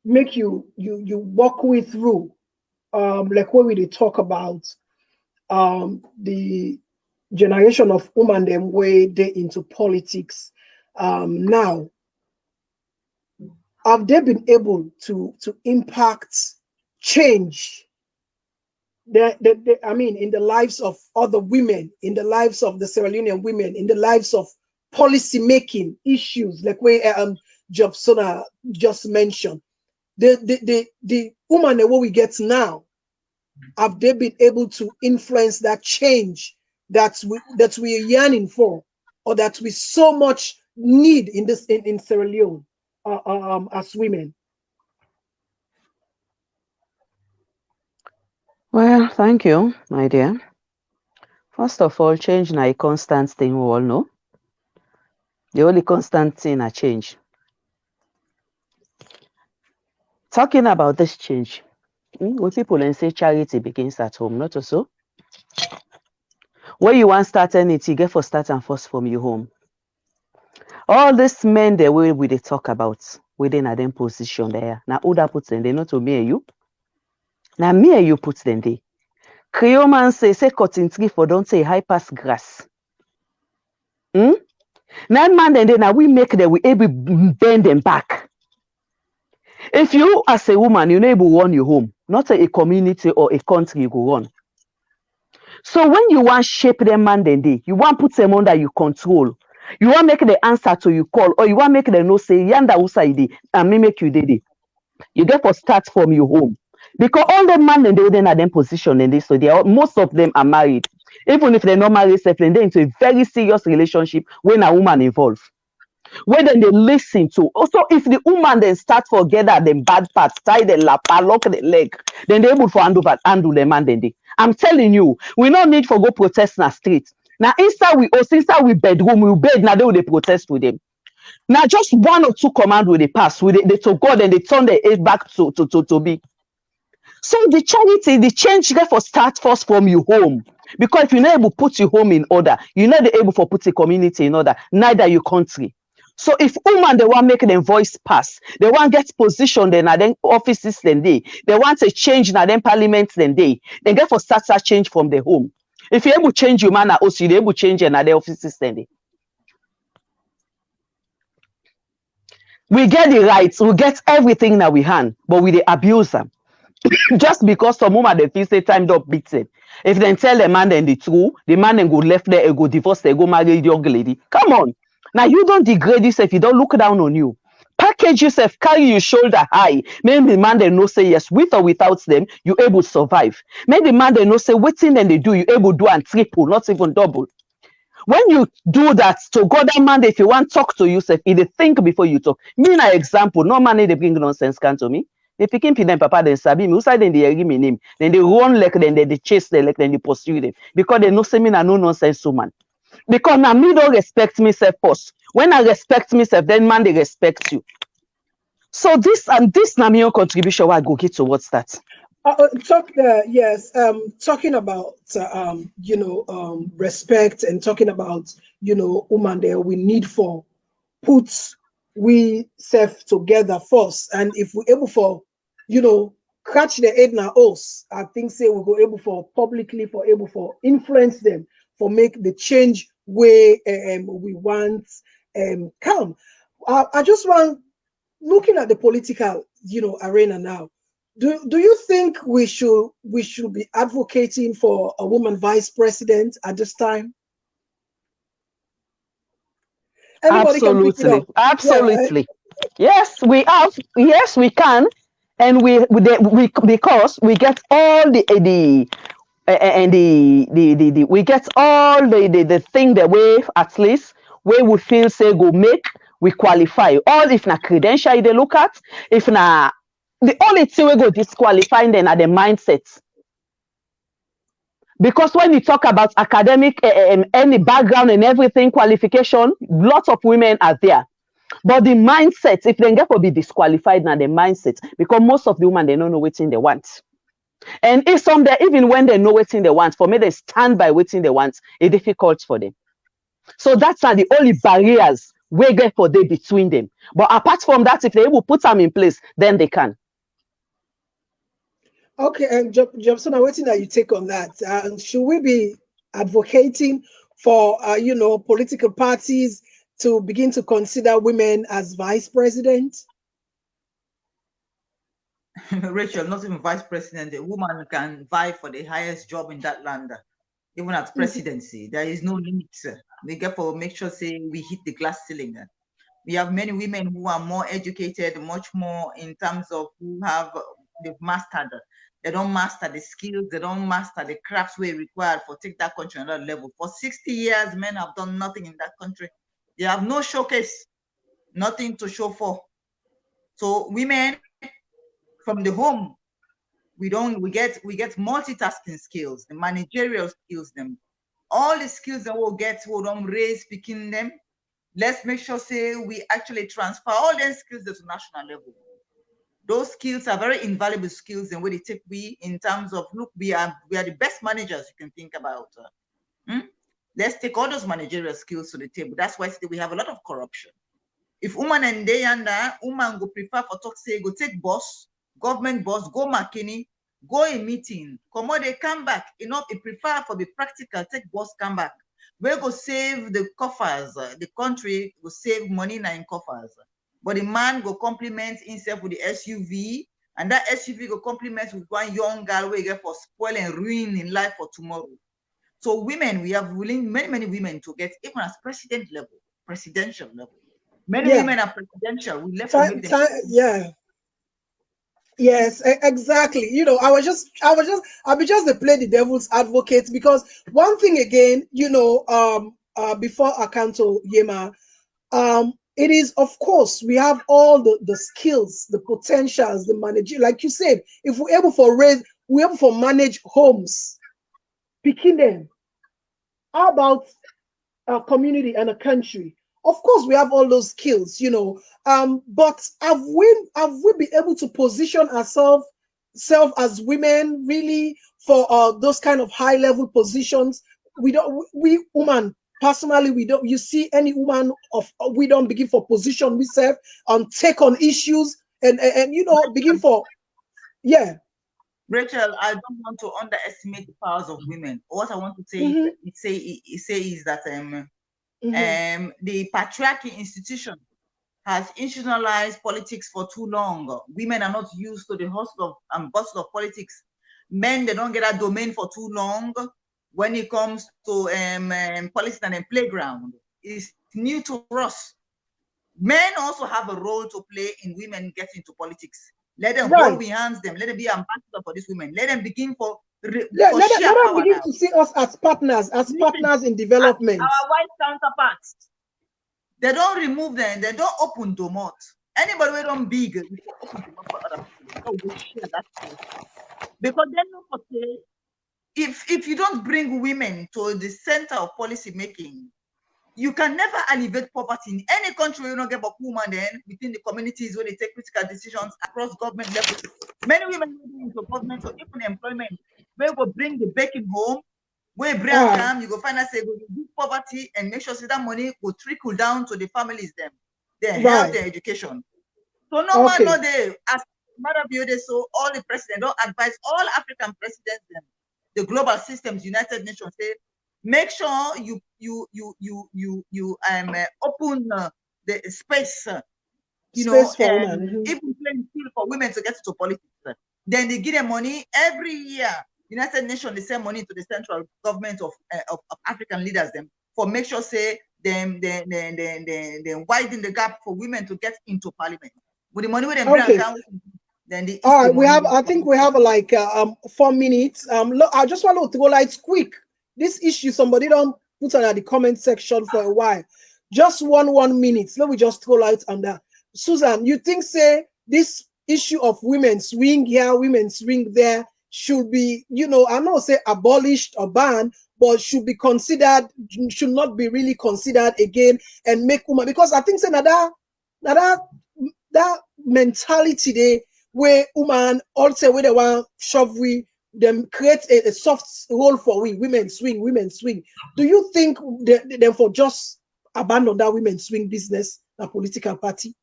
make you walk me through like what we talk about the generation of women them way they into politics now. Have they been able to impact change? I mean, in the lives of other women, in the lives of the Sierra Leonean women, in the lives of policy making issues, like where Jobsona just mentioned. The woman that what we get now, have they been able to influence that change that we are yearning for? or that we so much need in this in Sierra Leone as women? Well, thank you, my dear. First of all, change na a constant thing, we all know. The only constant thing a change. Talking about this change, when people and say charity begins at home, not so. When you want start anything, get for start and first from your home. All these men the way we they talk about within a them position there. Now who that puts them there, not to me and you. Now me and you put them there. Creole man say cutting tree for don't say high pass grass. Nine man then now we make them, we able bend them back. If you as a woman, you able to run your home, not a community or a country you go run. So when you want shape them man then day, you want put them under your control. You want make the answer to you call, or you want make them no say yanda usai and me make you day. You get to start from your home. Because all the men and they then are them position in this, so they are, most of them are married. Even if they're not married, they're into a very serious relationship when a woman involved. When then they listen to. Also, if the woman then start together the bad parts, tie the lapa, lock the leg, then they able to handle the man then they. I'm telling you, we don't need for go protest in the street. Now inside we bedroom, we bed now they will protest with them. Now just one or two command will they pass with they to God and they turn their head back to be. So the charity, the change get for start first from your home. Because if you're not able to put your home in order, you're not able to put the community in order, neither your country. So if woman they want make them voice pass, they want get position then and then offices then they want a change now then parliament then they get for start that change from the home. If you're able to change your manner also you're able to change another offices then they. We get the rights, we get everything that we hand, but we the abuse them. Just because some woman they feel say time don't beat them. If they tell the man then the truth, the man then go left there, go divorce, they go marry the young lady. Come on. Now you don't degrade yourself, you don't look down on you. Package yourself, carry your shoulder high. Maybe the man they know say yes, with or without them, you able to survive. Maybe the man they know say waiting then they do, you able to do and triple, not even double. When you do that to God that man, if you want to talk to yourself, you think before you talk. Me an example, no man they bring nonsense can to me. They picking them papa then sabi me. Outside then they give me name. Then they run like then they chase them like then they pursue them. Because they know say me na no nonsense woman. Because now me don't respect myself first. When I respect myself, then man they respect you. So this na my own contribution why I go get towards that. Talking about respect and talking about woman there we need for put we self together first, and if we're able for catch the head now us, I think say we go able for publicly for able for influence them for make the change where we want come. I just want looking at the political arena now. Do you think we should be advocating for a woman vice president at this time? Anybody Absolutely, absolutely. Yeah. Yes, we have. Yes, we can, and we because we get all the we get all the thing that we at least we would feel say go make we qualify. All if na credential they look at, if na the only thing we go disqualifying then are the mindsets. Because when you talk about academic any background and everything qualification, lots of women are there. But the mindset, if they get to be disqualified now, the mindset, because most of the women they don't know what they want. And if some there, even when they know what they want, for me they stand by what they want, it's difficult for them. So that's are the only barriers we get for them between them. But apart from that, if they will put them in place, then they can. Okay, and Jobson, I'm waiting that you take on that. Should we be advocating for political parties to begin to consider women as vice president? Rachel, not even vice president. A woman can vie for the highest job in that land, even at presidency. There is no limit. We get for make sure say we hit the glass ceiling. We have many women who are more educated, much more in terms of who have they've mastered They don't master the skills. They don't master the crafts we required for take that country to another level. For 60 years, men have done nothing in that country. They have no showcase, nothing to show for. So women from the home, we get multitasking skills, the managerial skills, them all the skills that we'll get, we don't raise picking them. Let's make sure say we actually transfer all those skills to national level. Those skills are very invaluable skills, and what they take we in terms of look, we are the best managers you can think about. Let's take all those managerial skills to the table. That's why we have a lot of corruption. If woman and they and woman go prefer for talk say go take boss, government boss, go McKinney, go a meeting, come on, they come back. You know, it prefer for the practical, take boss come back. We go save the coffers, the country will save money in coffers. But the man go compliment himself with the SUV, and that SUV go compliment with one young girl where you get for spoil and ruin in life for tomorrow. So women, we have willing many women to get even as presidential level. Many women are presidential. We left to make them. Yeah. Yes, exactly. You know, I'll be just to play the devil's advocate, because one thing again, you know, before Akanto Yema, it is, of course, we have all the skills, the potentials, the manager. Like you said, if we're able to manage homes, picking them. How about a community and a country? Of course, we have all those skills, you know. But have we been able to position ourselves as women really for those kind of high level positions? We women personally, we don't. You see any woman we don't begin for position we serve take on issues and you know begin for Rachel, I don't want to underestimate the powers of women. What I want to say is that the patriarchy institution has institutionalized politics for too long. Women are not used to the hustle and bustle of politics. Men, they don't get a domain for too long. When it comes to politics and playground, it's new to us. Men also have a role to play in women getting into politics. Let them hold we hands them. Let them be ambassador for these women. Let them begin let them begin to see us as partners in development. Our white counterparts. They don't remove them. They don't open domot. Anybody who don't big, open domot for other people. They share that space. Because they know say, if you don't bring women to the center of policy making, you can never alleviate poverty in any country. You don't get about women then within the communities where they take critical decisions across government levels. Many women into government, so even employment, we will bring the baking home, where bring them, you go find out say go reduce poverty and make sure that money will trickle down to the families, their health, their education. So no one know they as Madam Biode, so all the presidents don't advise all African presidents, the global systems, United Nations say, make sure you open the space, even playing field for women to get into politics. Then they give them money every year. United Nations, they send money to the central government of African leaders them for make sure say them widen the gap for women to get into parliament. With the money with them bring down, then the I think we have like 4 minutes. Look, I just want to go like quick. This issue, somebody don't put on the comment section for a while. Just 1 minute. Let me just throw light on that. Susan, you think say this issue of women swing here, women swing there should be, you know, I don't say abolished or banned, but should be considered, should not be really considered again and make women, because I think say that mentality there where women also where they want shove we them create a soft role for women swing. Do you think they for just abandon that women swing business, a political party?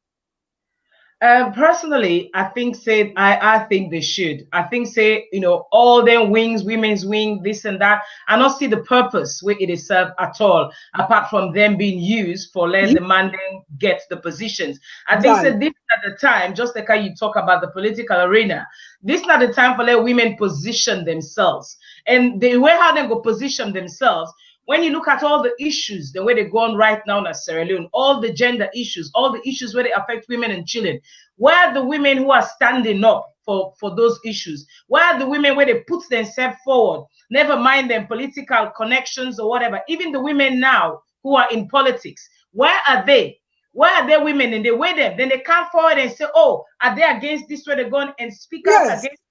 Personally, I think I think they should. I think you know, all them wings, women's wing, this and that. I not see the purpose where it is served at all, apart from them being used for let the man then get the positions. I think this at the time, just like how you talk about the political arena, this is not the time for let women position themselves. And the way how they go position themselves, when you look at all the issues, the way they go on right now in Sierra Leone, all the gender issues, all the issues where they affect women and children, where are the women who are standing up for those issues? Where are the women where they put themselves forward? Never mind them political connections or whatever. Even the women now who are in politics, where are they? Where are their women? And they weigh them. Then they come forward and say, oh, are they against this where they're going and speak out against?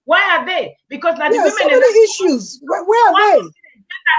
Why are they? Because now the women so many issues. Where are they?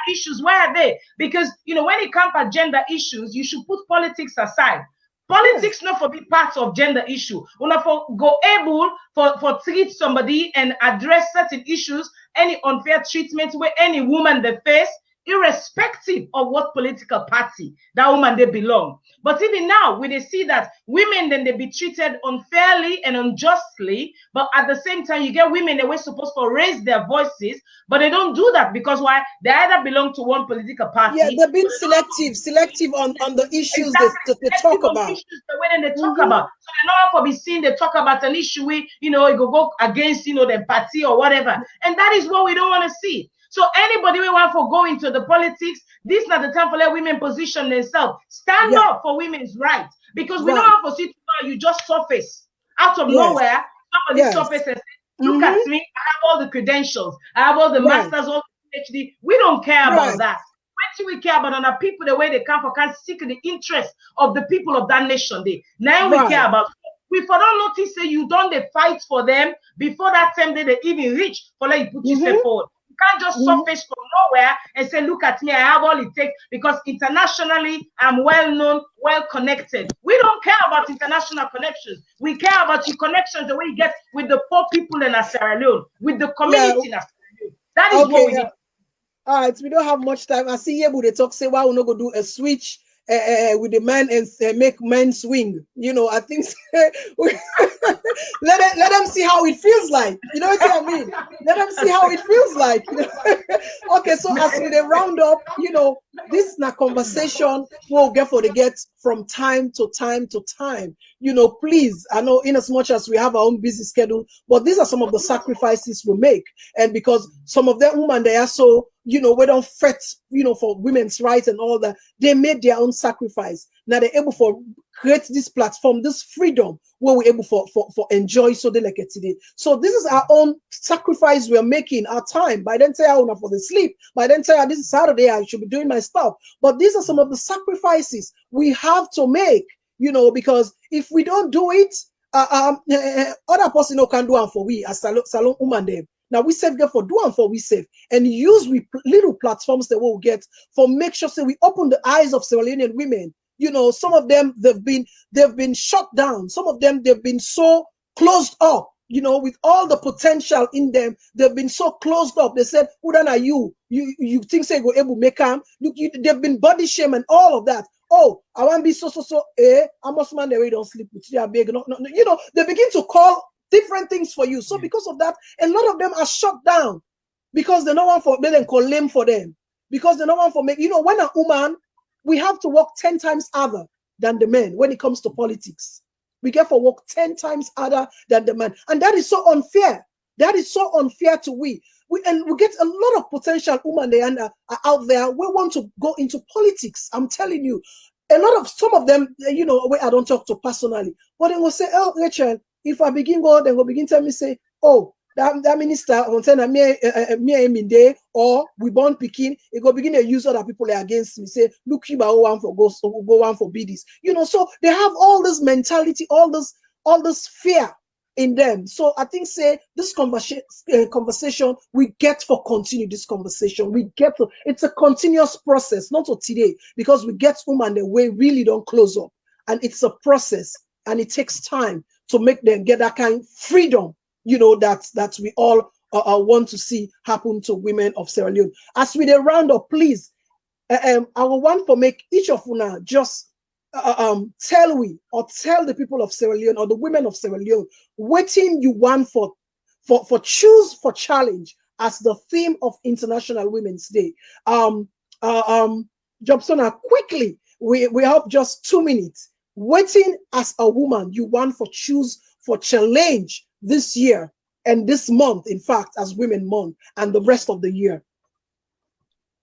Issues, where are they? Because when it comes to gender issues, you should put politics aside. Politics not for be part of gender issue. Una for go able for treat somebody and address certain issues, any unfair treatment where any woman they face, irrespective of what political party that woman they belong. But even now, we they see that women then they be treated unfairly and unjustly, but at the same time, you get women that were supposed to raise their voices, but they don't do that because why? They either belong to one political party. Yeah, they've been selective on the issues they talk about. Issues the way they talk about. So they're not for be seen, they talk about an issue where, it go against, the party or whatever. And that is what we don't want to see. So anybody we want for go into the politics, this is not the time for let women position themselves. Stand up for women's rights. Because we don't have to see you just surface. Out of nowhere, somebody surface and say, look at me, I have all the credentials, I have all the masters, all the PhD. We don't care about that. What we care about on our people, the way they come for can seek the interest of the people of that nation. Now we care about. We for don't notice say you don't they fight for them before that time they even reach for let you put yourself forward. You can't just surface from nowhere and say, look at me, I have all it takes because internationally I'm well known, well connected. We don't care about international connections. We care about your connections the way you get with the poor people in Sierra Leone, with the community in Sierra Leone. That is what we need. All right, we don't have much time. I see Yebu they talk say why we not go do a switch with the men and make men swing. I think let them see how it feels like. You know what I mean? Let them see how it feels like. Okay, so as we round up, this is a conversation we'll get from time to time to time. Please, I know in as much as we have our own busy schedule, but these are some of the sacrifices we make. And because some of them women, they are so, we don't fret, for women's rights and all that. They made their own sacrifice. Now they're able to create this platform, this freedom where we're able for enjoy so they like it today. So this is our own sacrifice we're making, our time. By then tell you for the sleep. By then tell you this is Saturday, I should be doing my stuff. But these are some of the sacrifices we have to make, because if we don't do it, other person can do it for we as salon woman them. Now we save them for do and for we save and use we little platforms that we'll get for make sure say we open the eyes of Sierra Leonean women. Some of them they've been shut down. Some of them they've been so closed up. With all the potential in them, they've been so closed up. They said, "Who then are you? You think say go able make them?" Look, they've been body shame and all of that. Oh, I want to be so. I must man the way don't sleep with you. Big, no. They begin to call different things for you. So because of that, a lot of them are shut down because they no one for they then call them for them because they no one for make. When a woman, we have to work 10 times harder than the men when it comes to politics. We get for work 10 times harder than the man, and that is so unfair. That is so unfair to we get a lot of potential women they are out there. We want to go into politics. I'm telling you, some of them, I don't talk to personally, but they will say, "Oh, Rachel, if I begin go, then will begin tell me say, oh, that minister on say me day or we born picking, it go begin to use other people against me. Say, look, you one for go one for be this. So they have all this mentality, all this fear in them. So I think say this conversation we get for continue this conversation. It's a continuous process, not to today, because we get women the way really don't close up, and it's a process and it takes time to make them get that kind of freedom, that we all want to see happen to women of Sierra Leone. As we round up, please, I want to make each of you now just tell the people of Sierra Leone or the women of Sierra Leone waiting you want for choose for challenge as the theme of International Women's Day. Jobson, quickly, we have just 2 minutes. Waiting as a woman you want for choose for challenge this year and this month, in fact, as Women Month and the rest of the year.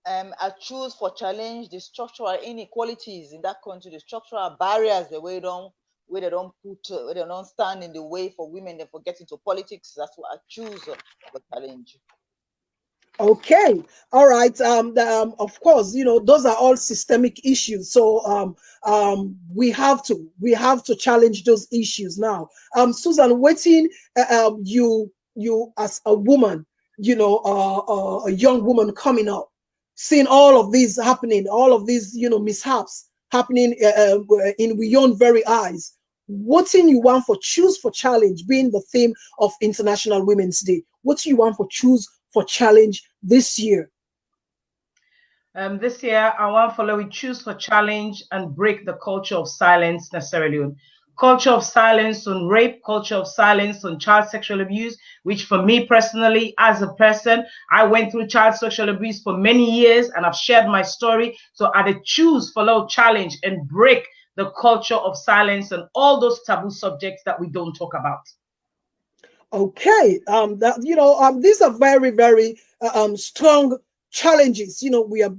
I choose for challenge the structural inequalities in that country, the structural barriers the way down where they don't where they don't stand in the way for women, they forget into politics. That's what I choose for challenge. Okay, all right. Of course, those are all systemic issues. So we have to challenge those issues now. Susan, waiting, you as a woman, a young woman coming up, seeing all of these happening, all of these, mishaps happening in your own very eyes. What thing you want for choose for challenge being the theme of International Women's Day? What do you want for choose for challenge this year? This year, I want to follow with choose for challenge and break the culture of silence necessarily. Culture of silence on rape, culture of silence on child sexual abuse, which for me personally, as a person, I went through child sexual abuse for many years and I've shared my story. So I choose follow challenge and break the culture of silence and all those taboo subjects that we don't talk about. Okay, these are very, very strong challenges. We're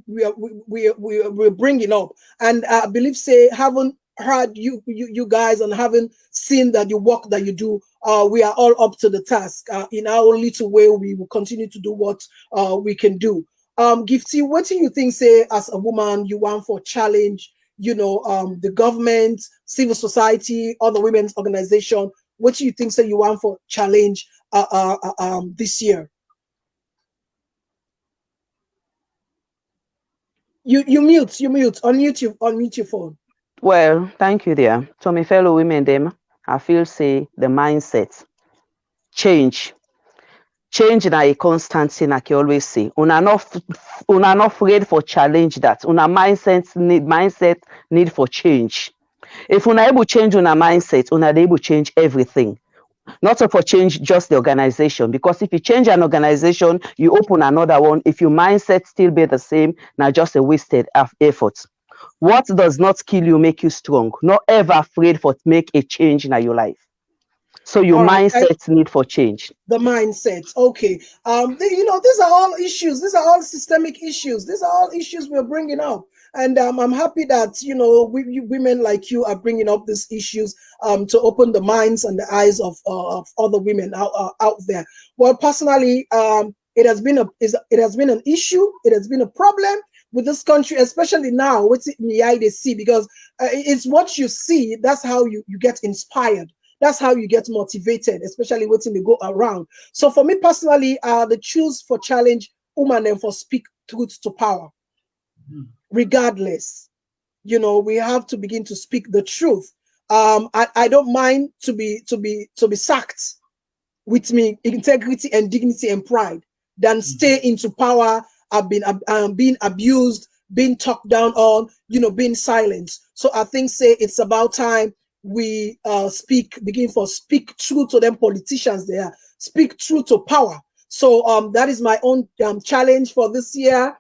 bringing up, and I believe, say, haven't heard you guys and haven't seen that your work that you do. We are all up to the task. In our little way, we will continue to do what we can do. Gifty, what do you think, say, as a woman, you want for challenge? The government, civil society, other women's organization. What do you think, say, you want for challenge this year? You mute, unmute your phone. Well, thank you there. To my fellow women, I feel say the mindset change na a constant thing. I can always say, una not afraid for challenge that. Una mindset need for change. If una able change una mindset, una able change everything. Not for change just the organization, because if you change an organization, you open another one. If your mindset still be the same, now just a wasted effort. What does not kill you make you strong. Not ever afraid for make a change in your life. So your mindset need for change. The mindset, okay. These are all issues. These are all systemic issues. These are all issues we're bringing up, and I'm happy that women like you are bringing up these issues to open the minds and the eyes of other women out there. Well, personally, it has been an issue. It has been a problem with this country, especially now. What's it they see, because it's what you see. That's how you get inspired. That's how you get motivated, especially when they go around. So for me personally, the choose for challenge woman and for speak truth to power. Regardless, we have to begin to speak the truth. I don't mind to be sacked with me integrity and dignity and pride than stay into power. I've been being abused, being talked down on, being silenced. So I think, say, it's about time we begin to speak truth to them politicians there, speak truth to power. So that is my own challenge for this year.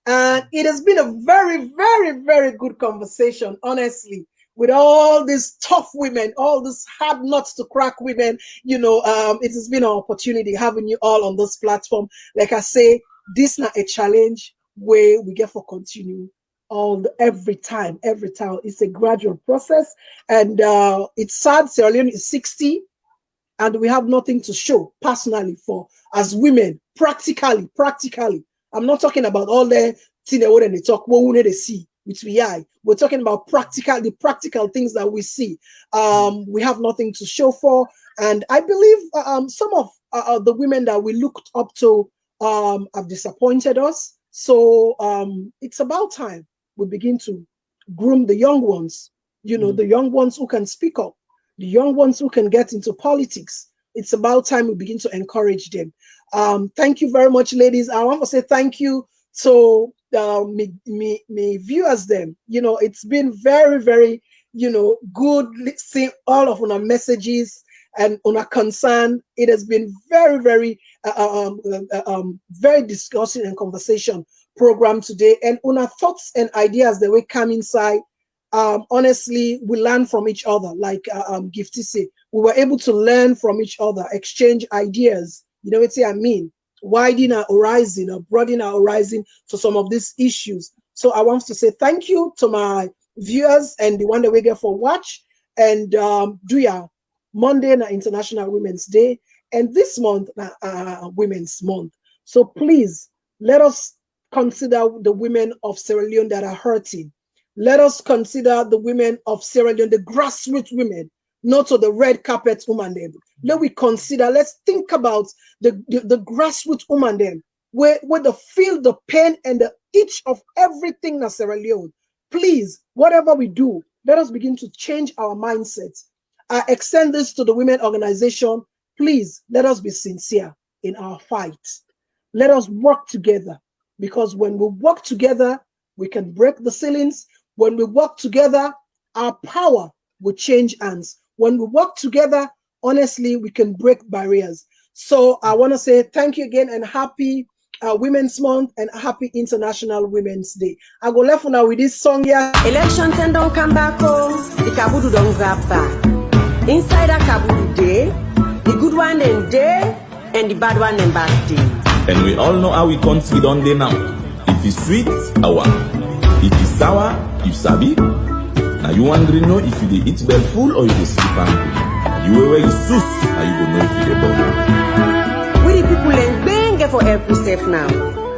And it has been a very, very, very good conversation, honestly, with all these tough women, all these hard nuts to crack women. It has been an opportunity having you all on this platform. Like I say, this is not a challenge where we get for continue every time. It's a gradual process, and it's sad Sierra Leone is 60 and we have nothing to show personally for as women. Practically, I'm not talking about all the thing they talk what they see with the eye. We're talking about the practical things that we see. We have nothing to show for, and I believe some of the women that we looked up to have disappointed us. So it's about time we begin to groom the young ones, the young ones who can speak up, the young ones who can get into politics. It's about time we begin to encourage them. Thank you very much, ladies. I want to say thank you to me viewers them. It's been very, very, good seeing all of our messages and on our concern. It has been very, very, very discussing and conversation program today, and on our thoughts and ideas that we come inside. Honestly, we learn from each other. Like Gifty said, we were able to learn from each other, exchange ideas. What I mean? Widen our horizon or broaden our horizon to some of these issues. So I want to say thank you to my viewers and the one that we get for watch. And Duya, Monday na International Women's Day, and this month Women's Month. So please let us consider the women of Sierra Leone that are hurting. Let us consider the women of Sierra Leone, the grassroots women, not to the red carpet woman them. Let's think about the grassroots woman them, where they feel the pain and the itch of everything in Sierra Leone. Please, whatever we do, let us begin to change our mindsets. I extend this to the women organization. Please, let us be sincere in our fight. Let us work together, because when we work together, we can break the ceilings. When we work together, our power will change hands. When we work together, honestly, we can break barriers. So I want to say thank you again, and happy Women's Month and happy International Women's Day. I go left now with this song here. Elections and don't come back home, the Kabudu don't grab back. Inside a Kabudu day, the good one and day, and the bad one and bad day. And we all know how we country done day now. If it's sweet, our. If it's sour, you sabi. Now you wondering know if you dey eat bell full or you dey sleep hungry. You where you sus, now you go know if you dey bubble. We the people ain't bang for every step now.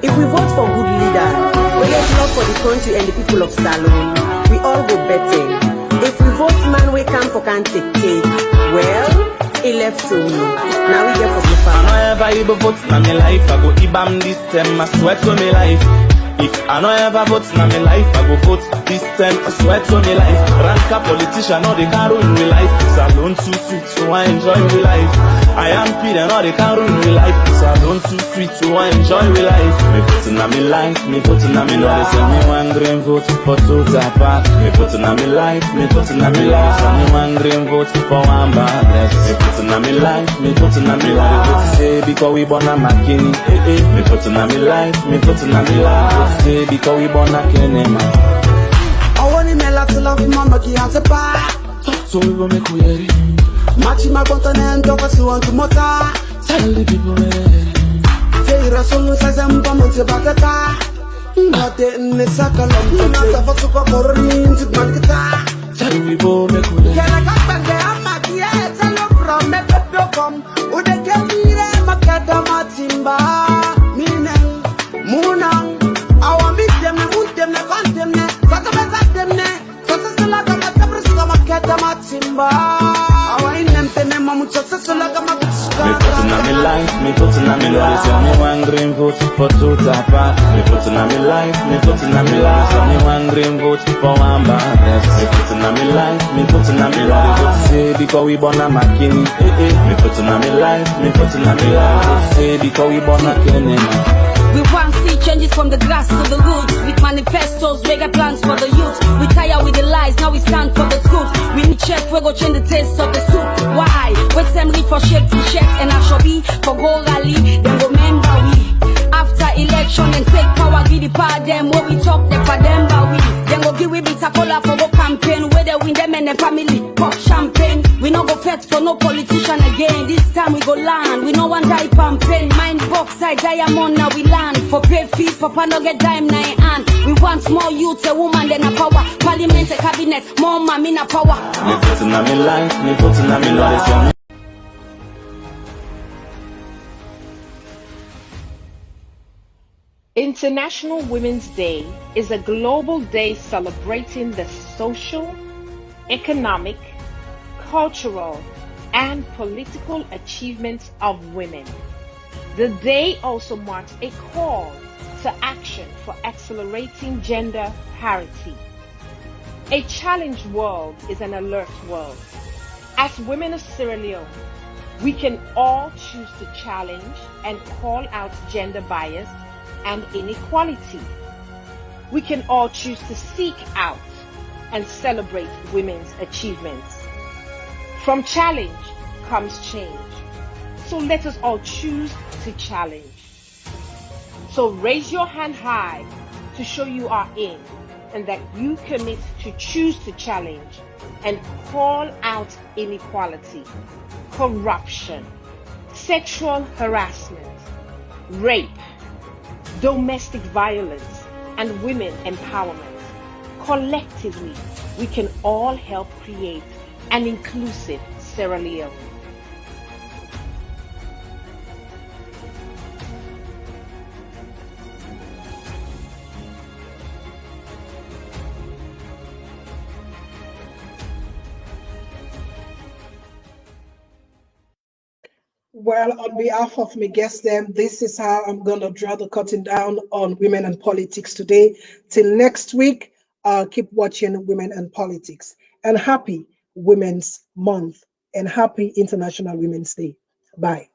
If we vote for good leaders, we get love for the country and the people of Salone, we all go better. If we vote man we come for can take, well, it left to me. Now we get for so far. I know ever you vote na me life, I go ibam this time, I sweat to me life. If I know ever vote na me life, I go vote this time, I swear to me life. Rank a politician, no they can't ruin me life. Salone too sweet, so I enjoy me life. I am Peter, no they can't ruin me life. Salone too sweet, so I enjoy me life. Me voting na me life, me voting na me life. Send me one green vote for two apart. Me voting na me life, me voting na me life. Send me one green vote for one bad rest. Me voting na me life, me voting na me life. Vote say because we born a McKinney. Me voting na me life, me voting na me life. Say because we born a Kenema. I want to make a love mama ki ante pa. So we go make we ready. Machi ma continent of us want to mota. Tell the people ready. Say rasolo sa zamba man se bakata. Mate ne sakalom. Nata fatu ko korin sit man kita. Tell we go make we ready. Kela kapende amaki e tell you from me pepe come. Ude kemire makata matimba. Minen munang. I want meet them, I want them, I want them, I want them, I want me putting on me life, send me one green vote for two apart. Me putting on me life, me putting on me life, send me one green vote for one bad rest. Me putting on me life, me putting on me life. Say because we born a McKinney. Me putting on me life, me putting on me life. Say because we born a Kenema. We want to see changes from the grass to the roots. With manifestos, we got plans for the youth. We tired with the lies, now we stand for the truth. We need chef, we go change the taste of the soup. Why? Wait them read for shape t-shirts and Ashobi for go rally. Then remember we after election and take power, give the power them. What we talk, them for them, but we then go give we bitter cola for go campaign. Where they win them and the family pop champagne. We no go fet for no politician again. This time we go land. We no one die campaign. Mind box I diamond now we land. For pay fee for pano get dime na hand. We want more youth, a woman then a power. Parliament, a cabinet, more mommy na power. Me putting on me life, me putting on me life. International Women's Day is a global day celebrating the social, economic, cultural, and political achievements of women. The day also marks a call to action for accelerating gender parity. A challenged world is an alert world. As women of Sierra Leone, we can all choose to challenge and call out gender bias and inequality. We can all choose to seek out and celebrate women's achievements. From challenge comes change. So let us all choose to challenge. So raise your hand high to show you are in and that you commit to choose to challenge and call out inequality, corruption, sexual harassment, rape, domestic violence, and women empowerment. Collectively, we can all help create and inclusive Sierra Leone. Well, on behalf of my guests, this is how I'm going to draw the curtain down on women and politics today. Till next week, keep watching Women and Politics. And happy Women's Month and happy International Women's Day. Bye.